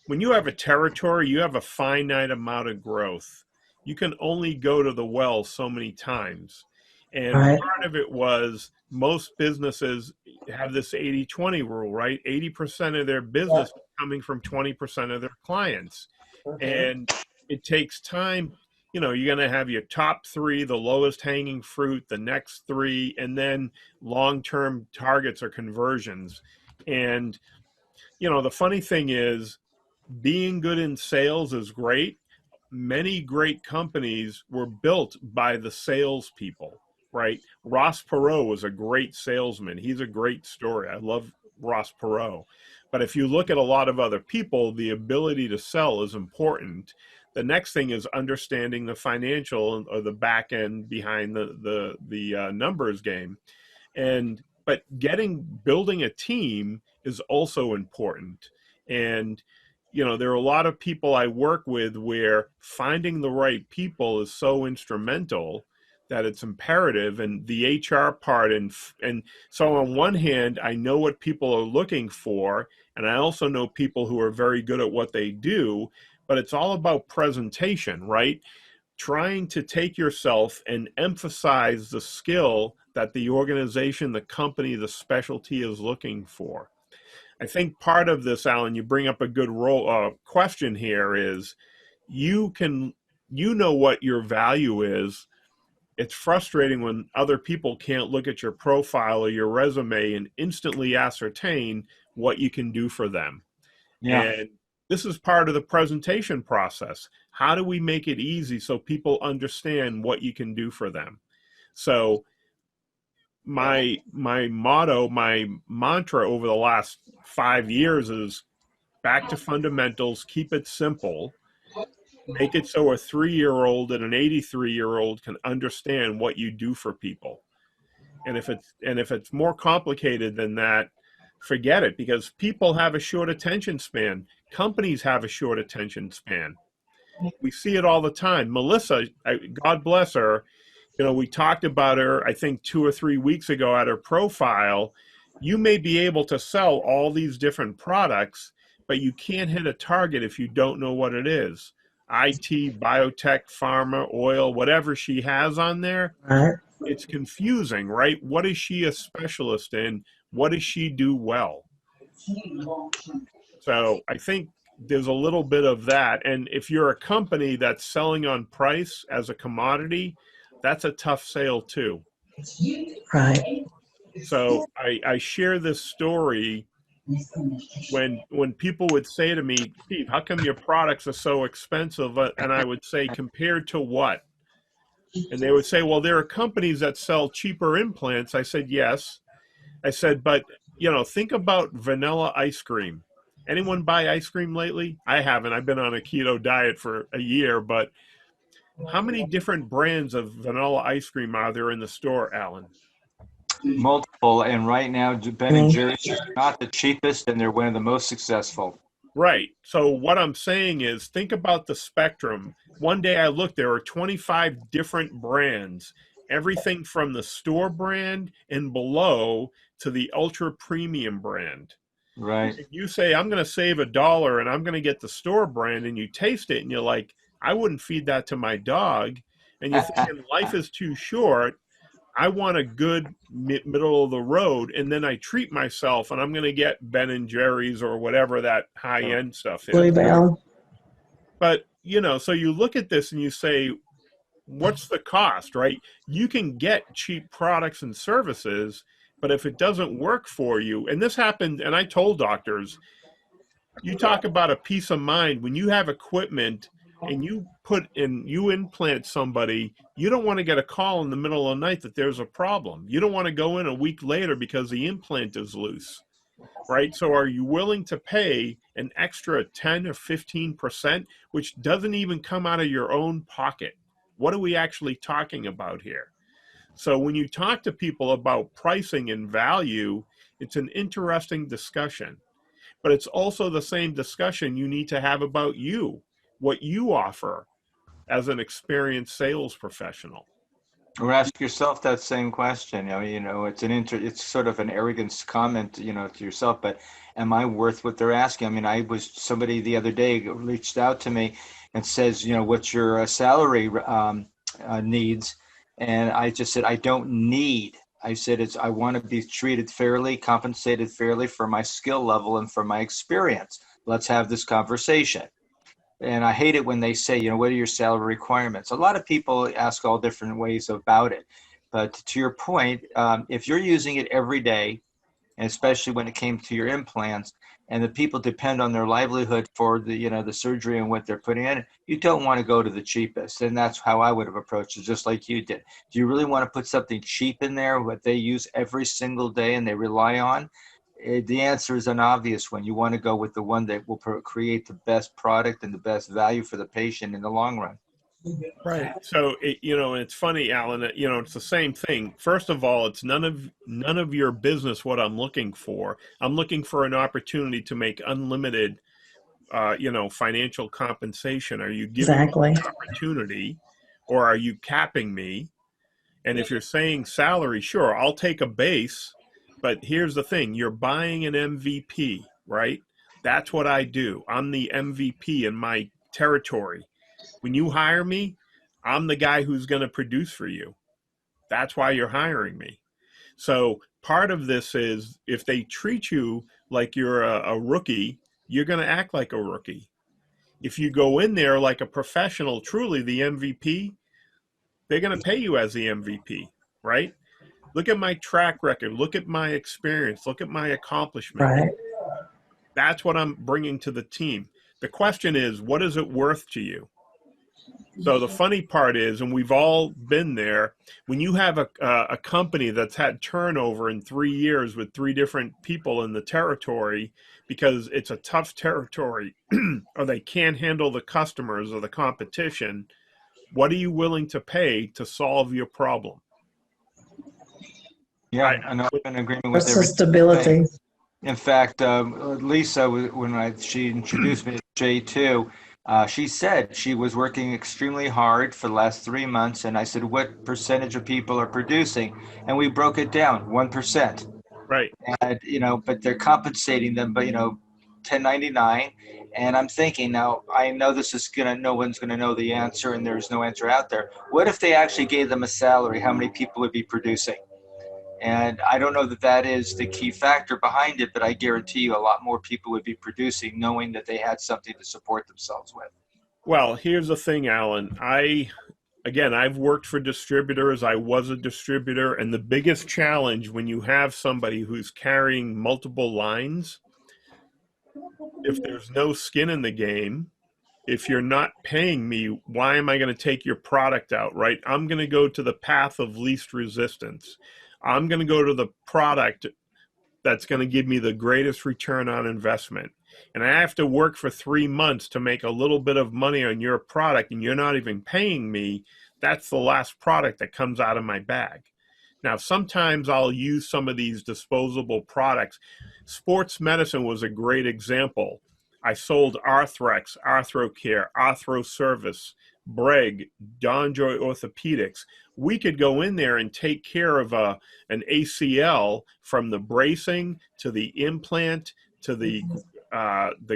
when you have a territory, you have a finite amount of growth. You can only go to the well so many times. And part of it was most businesses have this 80-20 rule, right? 80% of their business is coming from 20% of their clients. And it takes time. You're going to have your top 3, the lowest hanging fruit, the next 3, and then long-term targets or conversions. And, the funny thing is, being good in sales is great. Many great companies were built by the salespeople, right? Ross Perot was a great salesman. He's a great story. I love Ross Perot. But if you look at a lot of other people, the ability to sell is important. The next thing is understanding the financial or the back end behind the numbers game. But building a team is also important. And there are a lot of people I work with where finding the right people is so instrumental that it's imperative, and the HR part. And so on one hand, I know what people are looking for, and I also know people who are very good at what they do, but it's all about presentation, right? Trying to take yourself and emphasize the skill that the organization, the company, the specialty is looking for. I think part of this, Alan, you bring up a good question here is you know what your value is. It's frustrating when other people can't look at your profile or your resume and instantly ascertain what you can do for them. Yeah. And this is part of the presentation process. How do we make it easy so people understand what you can do for them? So my motto, my mantra over the last 5 years is back to fundamentals, keep it simple, make it so a 3-year-old and an 83-year-old can understand what you do for people. And if it's more complicated than that, forget it, because people have a short attention span. Companies have a short attention span. We see it all the time. Melissa, God bless her, we talked about her, I think 2 or 3 weeks ago at her profile. You may be able to sell all these different products, but you can't hit a target if you don't know what it is. IT, biotech, pharma, oil, whatever she has on there, Right. it's confusing, right? What is she a specialist in? What does she do well? So I think there's a little bit of that. And if you're a company that's selling on price as a commodity, that's a tough sale too. Right. So I share this story when people would say to me, Steve, how come your products are so expensive? And I would say, compared to what? And they would say, well, there are companies that sell cheaper implants. I said, yes. I said, but, think about vanilla ice cream. Anyone buy ice cream lately? I haven't. I've been on a keto diet for a year, but how many different brands of vanilla ice cream are there in the store, Alan? Multiple, and right now Ben and Jerry's are not the cheapest, and they're one of the most successful. Right. So what I'm saying is, think about the spectrum. One day I looked, there are 25 different brands, everything from the store brand and below to the ultra premium brand. Right. If you say, I'm going to save $1 and I'm going to get the store brand, and you taste it and you're like, I wouldn't feed that to my dog, and you're thinking life is too short, I want a good middle of the road, and then I treat myself and I'm going to get Ben and Jerry's or whatever that high end stuff is. Bluebell. But, so you look at this and you say, what's the cost, right? You can get cheap products and services, but if it doesn't work for you, and this happened, and I told doctors, you talk about a peace of mind when you have equipment and you implant somebody, you don't want to get a call in the middle of the night that there's a problem. You don't want to go in a week later because the implant is loose, right? So are you willing to pay an extra 10 or 15%, which doesn't even come out of your own pocket? What are we actually talking about here? So when you talk to people about pricing and value, it's an interesting discussion, but it's also the same discussion you need to have about you, what you offer as an experienced sales professional. Or ask yourself that same question. It's sort of an arrogance comment, to yourself, but am I worth what they're asking? Somebody the other day reached out to me and says, what's your salary needs? And I just said, I don't need. I said, I want to be treated fairly, compensated fairly for my skill level and for my experience. Let's have this conversation. And I hate it when they say, what are your salary requirements? A lot of people ask all different ways about it. But to your point, if you're using it every day, and especially when it came to your implants, and the people depend on their livelihood for the surgery and what they're putting in, you don't want to go to the cheapest. And that's how I would have approached it, just like you did. Do you really want to put something cheap in there, what they use every single day and they rely on? The answer is an obvious one. You want to go with the one that will create the best product and the best value for the patient in the long run. Right. So, it's funny, Alan, it's the same thing. First of all, it's none of your business what I'm looking for. I'm looking for an opportunity to make unlimited, financial compensation. Are you giving me an opportunity, or are you capping me? And if you're saying salary, sure, I'll take a base, but here's the thing, you're buying an MVP, right? That's what I do. I'm the MVP in my territory. When you hire me, I'm the guy who's going to produce for you. That's why you're hiring me. So part of this is if they treat you like you're a rookie, you're going to act like a rookie. If you go in there like a professional, truly the MVP, they're going to pay you as the MVP, right? Look at my track record. Look at my experience. Look at my accomplishment. Right. That's what I'm bringing to the team. The question is, what is it worth to you? So the funny part is, and we've all been there, when you have a company that's had turnover in 3 years with 3 different people in the territory because it's a tough territory or they can't handle the customers or the competition, what are you willing to pay to solve your problem? Yeah, Right. I know, I'm in agreement with What's the everything. stability? In fact, Lisa, she introduced me to J2, she said she was working extremely hard for the last 3 months. And I said, what percentage of people are producing? And we broke it down, 1%. Right. And, but they're compensating them, but, 1099. And I'm thinking now, I know this is no one's going to know the answer and there's no answer out there. What if they actually gave them a salary? How many people would be producing? And I don't know that that is the key factor behind it, but I guarantee you a lot more people would be producing knowing that they had something to support themselves with. Well, here's the thing, Alan. I've worked for distributors. I was a distributor. And the biggest challenge when you have somebody who's carrying multiple lines, if there's no skin in the game, if you're not paying me, why am I going to take your product out, right? I'm going to go to the path of least resistance. I'm going to go to the product that's going to give me the greatest return on investment. And I have to work for 3 months to make a little bit of money on your product and you're not even paying me. That's the last product that comes out of my bag. Now, sometimes I'll use some of these disposable products. Sports medicine was a great example. I sold Arthrex, Arthrocare, Arthroservice, Breg, Donjoy Orthopedics. We could go in there and take care of an ACL from the bracing to the implant to the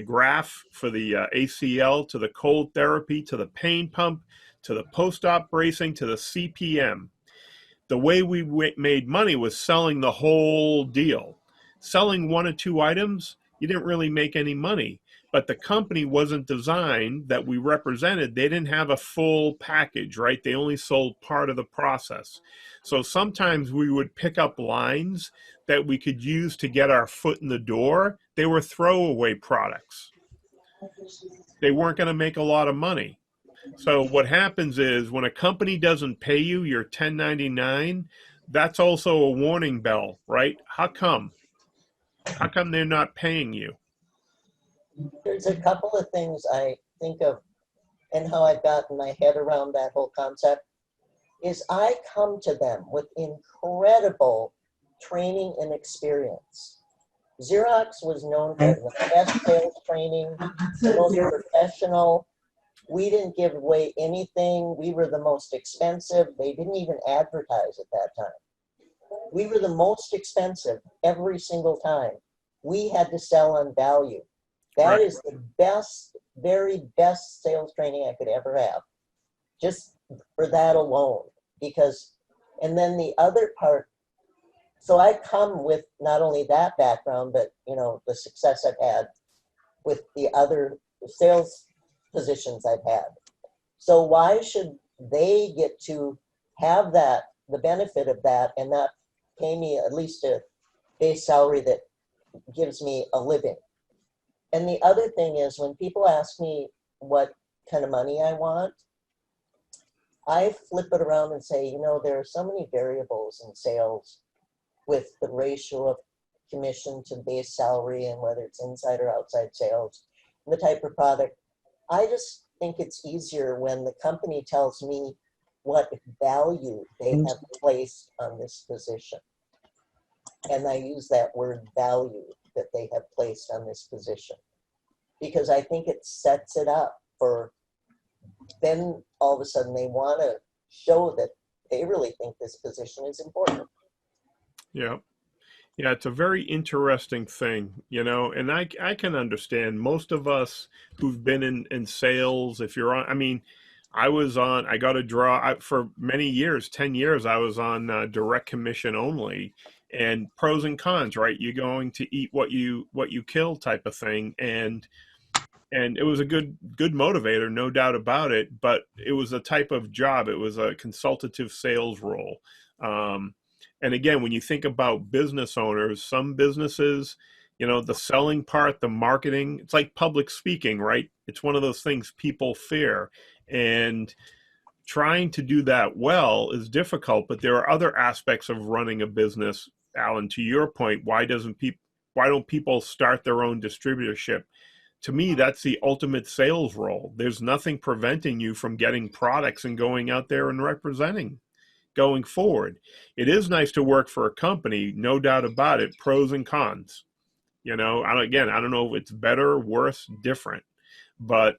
graft for the ACL to the cold therapy to the pain pump to the post-op bracing to the CPM. The way we made money was selling the whole deal. Selling 1 or 2 items, you didn't really make any money. But the company wasn't designed that we represented. They didn't have a full package, right? They only sold part of the process. So sometimes we would pick up lines that we could use to get our foot in the door. They were throwaway products. They weren't going to make a lot of money. So what happens is when a company doesn't pay you your 1099, that's also a warning bell, right? How come? How come they're not paying you? There's a couple of things I think of and how I've gotten my head around that whole concept is I come to them with incredible training and experience. Xerox was known for the best sales training, the most professional. We didn't give away anything. We were the most expensive. They didn't even advertise at that time. We were the most expensive every single time. We had to sell on value. That is the best, very best sales training I could ever have, just for that alone. Because, and then the other part, so I come with not only that background, but the success I've had with the other sales positions I've had. So why should they get to have that, the benefit of that, and not pay me at least a base salary that gives me a living? And the other thing is when people ask me what kind of money I want, I flip it around and say, there are so many variables in sales with the ratio of commission to base salary and whether it's inside or outside sales, and the type of product. I just think it's easier when the company tells me what value they have placed on this position. And I use that word value that they have placed on this position, because I think it sets it up for then all of a sudden they want to show that they really think this position is important. Yeah. Yeah, it's a very interesting thing, you know, and I can understand most of us who've been in sales, if you're on, I mean, I got a for many years, 10 years, I was on direct commission only, and pros and cons, right? You're going to eat what you kill type of thing. And it was a good motivator, no doubt about it, but it was a type of job. It was a consultative sales role. And again, when you think about business owners, some businesses, you know, the selling part, the marketing, it's like public speaking, right? It's one of those things people fear. And trying to do that well is difficult, but there are other aspects of running a business. Alan, to your point, why don't people start their own distributorship? To me, that's the ultimate sales role. There's nothing preventing you from getting products and going out there and representing going forward. It is nice to work for a company, no doubt about it, pros and cons. You know, again, I don't know if it's better, worse, different, but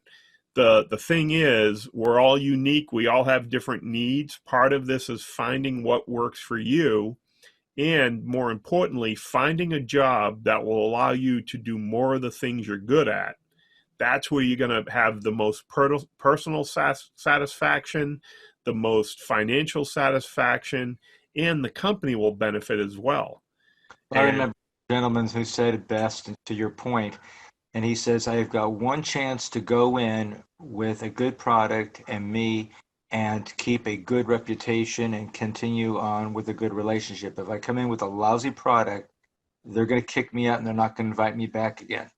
the thing is, we're all unique. We all have different needs. Part of this is finding what works for you, and more importantly, finding a job that will allow you to do more of the things you're good at. That's where you're going to have the most personal satisfaction, the most financial satisfaction, and the company will benefit as well. I remember a gentleman who said it best, and to your point, and he says, I've got one chance to go in with a good product and keep a good reputation and continue on with a good relationship. If I come in with a lousy product, they're going to kick me out and they're not going to invite me back again.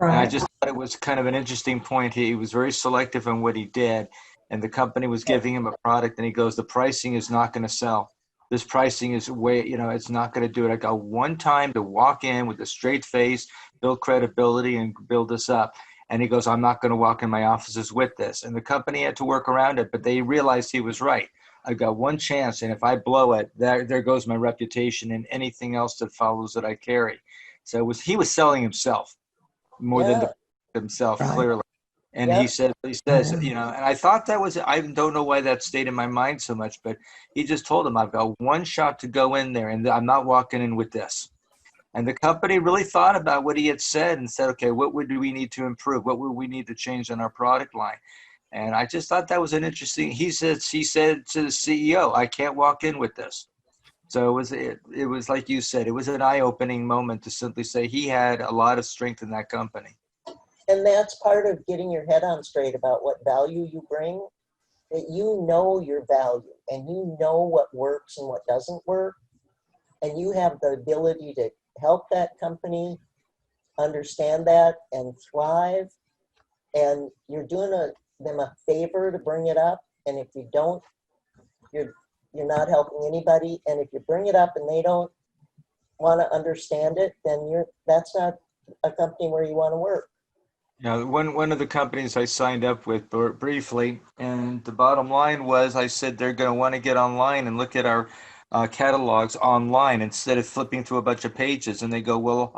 And I just thought it was kind of an interesting point. He was very selective on what he did, and the company was giving him a product, and he goes, the pricing is not going to sell. This pricing is way, you know, it's not going to do it. I got one time to walk in with a straight face, build credibility, and build this up. And he goes, I'm not going to walk in my offices with this. And the company had to work around it, but they realized he was right. I got one chance, and if I blow it, there goes my reputation and anything else that follows that I carry. So he was selling himself more than himself, clearly. And he says, you know, and I thought that was, I don't know why that stayed in my mind so much, but he just told him, I've got one shot to go in there, and I'm not walking in with this. And the company really thought about what he had said and said, okay, what would we need to improve? What would we need to change on our product line? And I just thought that was an interesting, he said to the CEO, I can't walk in with this. So it was like you said, it was an eye-opening moment to simply say he had a lot of strength in that company. And that's part of getting your head on straight about what value you bring, that you know your value and you know what works and what doesn't work. And you have the ability to help that company understand that and thrive. And you're doing them a favor to bring it up. And if you don't, you're not helping anybody. And if you bring it up and they don't want to understand it, then that's not a company where you want to work. Yeah, one of the companies I signed up with briefly, and the bottom line was, I said they're going to want to get online and look at our catalogs online instead of flipping through a bunch of pages. And they go, well,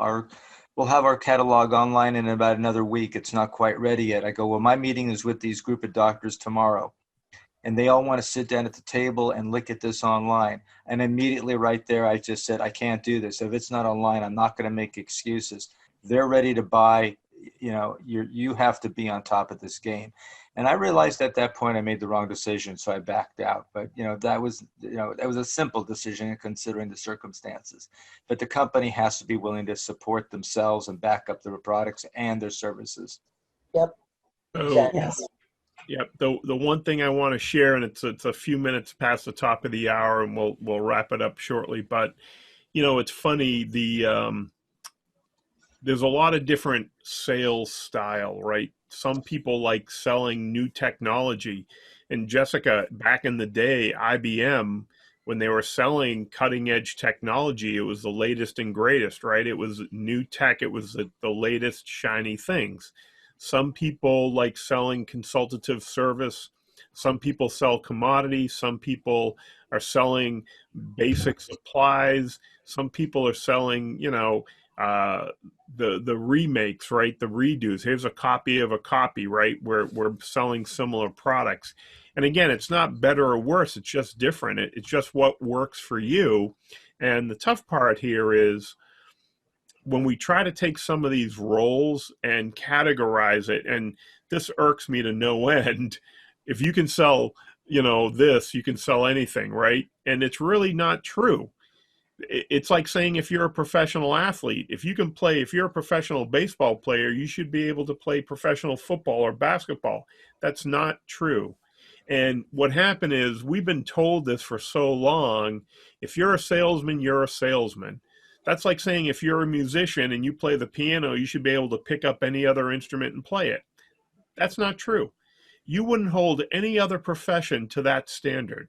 we'll have our catalog online in about another week. It's not quite ready yet. I go, well, my meeting is with these group of doctors tomorrow, and they all want to sit down at the table and look at this online. And immediately right there, I just said, I can't do this. If it's not online, I'm not going to make excuses. They're ready to buy. You know, you have to be on top of this game. And I realized at that point I made the wrong decision, so I backed out. But, that was a simple decision considering the circumstances. But the company has to be willing to support themselves and back up their products and their services. Yep. So, Yes. yep. The one thing I want to share, and it's a few minutes past the top of the hour, and we'll wrap it up shortly. But, it's funny, there's a lot of different sales style, right? Some people like selling new technology. And Jessica, back in the day, IBM, when they were selling cutting edge technology, it was the latest and greatest, right? It was new tech. It was the latest shiny things. Some people like selling consultative service. Some people sell commodities. Some people are selling basic supplies. Some people are selling, the remakes, right? The redos. Here's a copy of a copy, right? We're selling similar products. And again, it's not better or worse. It's just different. It's just what works for you. And the tough part here is when we try to take some of these roles and categorize it, and this irks me to no end. If you can sell, this, you can sell anything, right? And it's really not true. It's like saying if you're a professional athlete, if you're a professional baseball player, you should be able to play professional football or basketball. That's not true. And what happened is we've been told this for so long. If you're a salesman, you're a salesman. That's like saying if you're a musician and you play the piano, you should be able to pick up any other instrument and play it. That's not true. You wouldn't hold any other profession to that standard.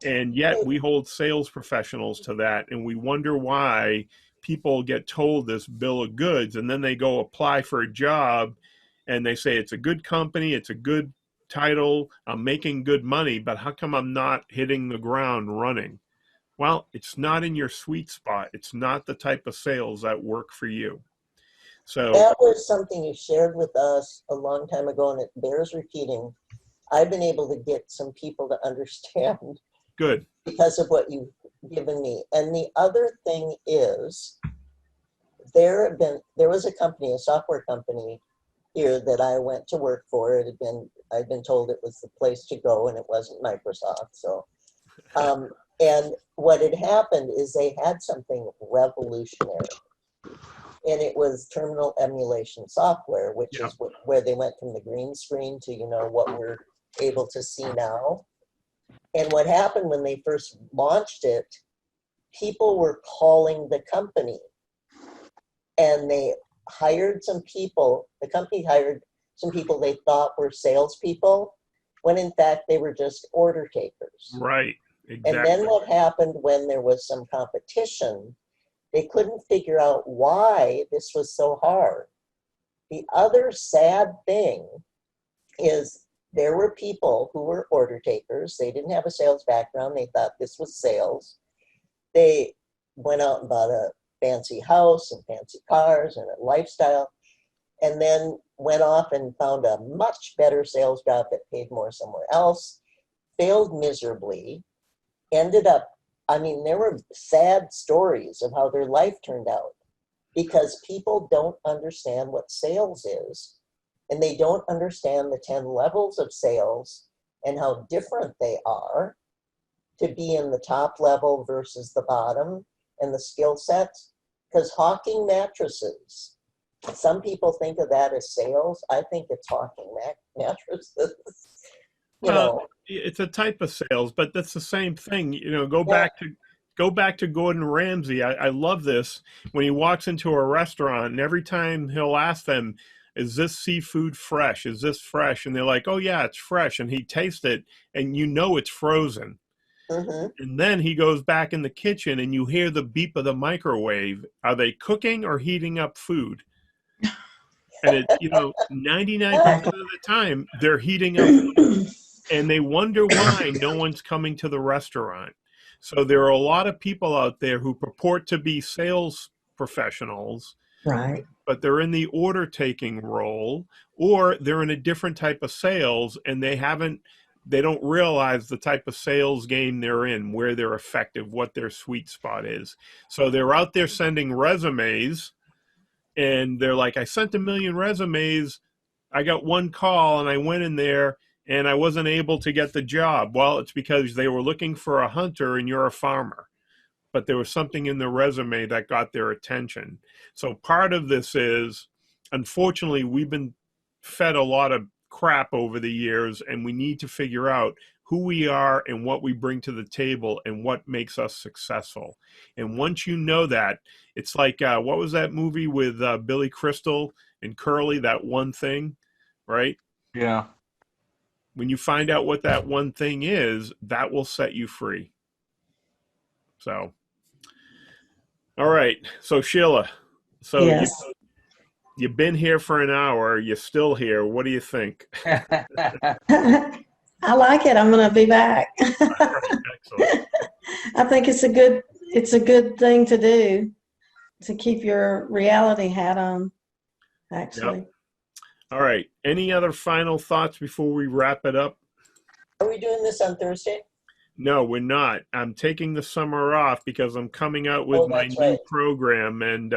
And yet we hold sales professionals to that, and we wonder why people get told this bill of goods, and then they go apply for a job, and they say it's a good company, it's a good title, I'm making good money, but how come I'm not hitting the ground running? Well, it's not in your sweet spot. It's not the type of sales that work for you. So that was something you shared with us a long time ago, and it bears repeating. I've been able to get some people to understand good because of what you've given me. And the other thing is, there was a company, a software company here that I went to work for. I'd been told it was the place to go, and it wasn't Microsoft. So, and what had happened is they had something revolutionary, and it was terminal emulation software, which is where they went from the green screen to, what we're able to see now. And what happened when they first launched it, people were calling the company, and they hired some people. The company hired some people they thought were salespeople, when in fact they were just order takers. Right. Exactly. And then what happened when there was some competition, they couldn't figure out why this was so hard. The other sad thing is there were people who were order takers. They didn't have a sales background. They thought this was sales. They went out and bought a fancy house and fancy cars and a lifestyle, and then went off and found a much better sales job that paid more somewhere else, failed miserably, ended up, there were sad stories of how their life turned out because people don't understand what sales is, and they don't understand the 10 levels of sales and how different they are to be in the top level versus the bottom and the skill sets. Because hawking mattresses, some people think of that as sales. I think it's hawking mattresses. It's a type of sales, but that's the same thing. Go back to Gordon Ramsay. I love this when he walks into a restaurant, and every time he'll ask them, "Is this seafood fresh? Is this fresh?" And they're like, "Oh yeah, it's fresh." And he tastes it, and it's frozen. Mm-hmm. And then he goes back in the kitchen, and you hear the beep of the microwave. Are they cooking or heating up food? And 99% of the time they're heating up food. And they wonder why no one's coming to the restaurant. So there are a lot of people out there who purport to be sales professionals, Right. but they're in the order taking role, or they're in a different type of sales, and they don't realize the type of sales game they're in, where they're effective, what their sweet spot is. So they're out there sending resumes, and they're like, I sent 1 million resumes. I got one call, and I went in there, and I wasn't able to get the job. Well, it's because they were looking for a hunter and you're a farmer. But there was something in the resume that got their attention. So part of this is, unfortunately, we've been fed a lot of crap over the years, and we need to figure out who we are and what we bring to the table and what makes us successful. And once you know that, it's like, what was that movie with Billy Crystal and Curly, That One Thing, right? Yeah. When you find out what that one thing is, that will set you free. So, all right. So Sheila, Yes. you've been here for an hour. You're still here. What do you think? I like it. I'm going to be back. Excellent. I think it's a good thing to do, to keep your reality hat on, actually. All right. Any other final thoughts before we wrap it up? Are we doing this on Thursday? No, we're not. I'm taking the summer off because I'm coming out with Oh, my that's new right. program. And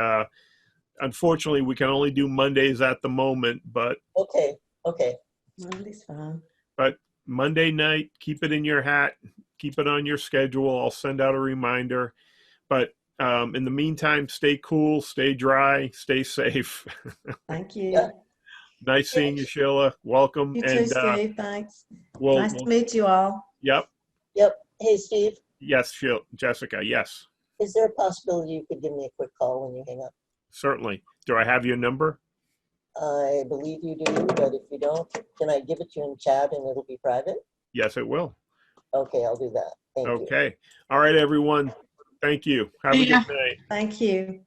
unfortunately, we can only do Mondays at the moment. But Okay, okay. Monday's fine. Monday night, keep it in your hat. Keep it on your schedule. I'll send out a reminder. But in the meantime, stay cool, stay dry, stay safe. Thank you. Yeah. Nice seeing you, Sheila. Welcome. You too, And Steve. Thanks. we'll, Nice to meet you all. yep. Yep. Hey, Steve, Yes, Jessica. Yes, is there a possibility you could give me a quick call when you hang up? certainly. Do I have your number? I believe you do, but if you don't, can I give it to you in chat and it'll be private? Yes, it will. Okay, I'll do that. Thank you. Okay. All right, everyone. Thank you. Have a See ya. good night. Thank you.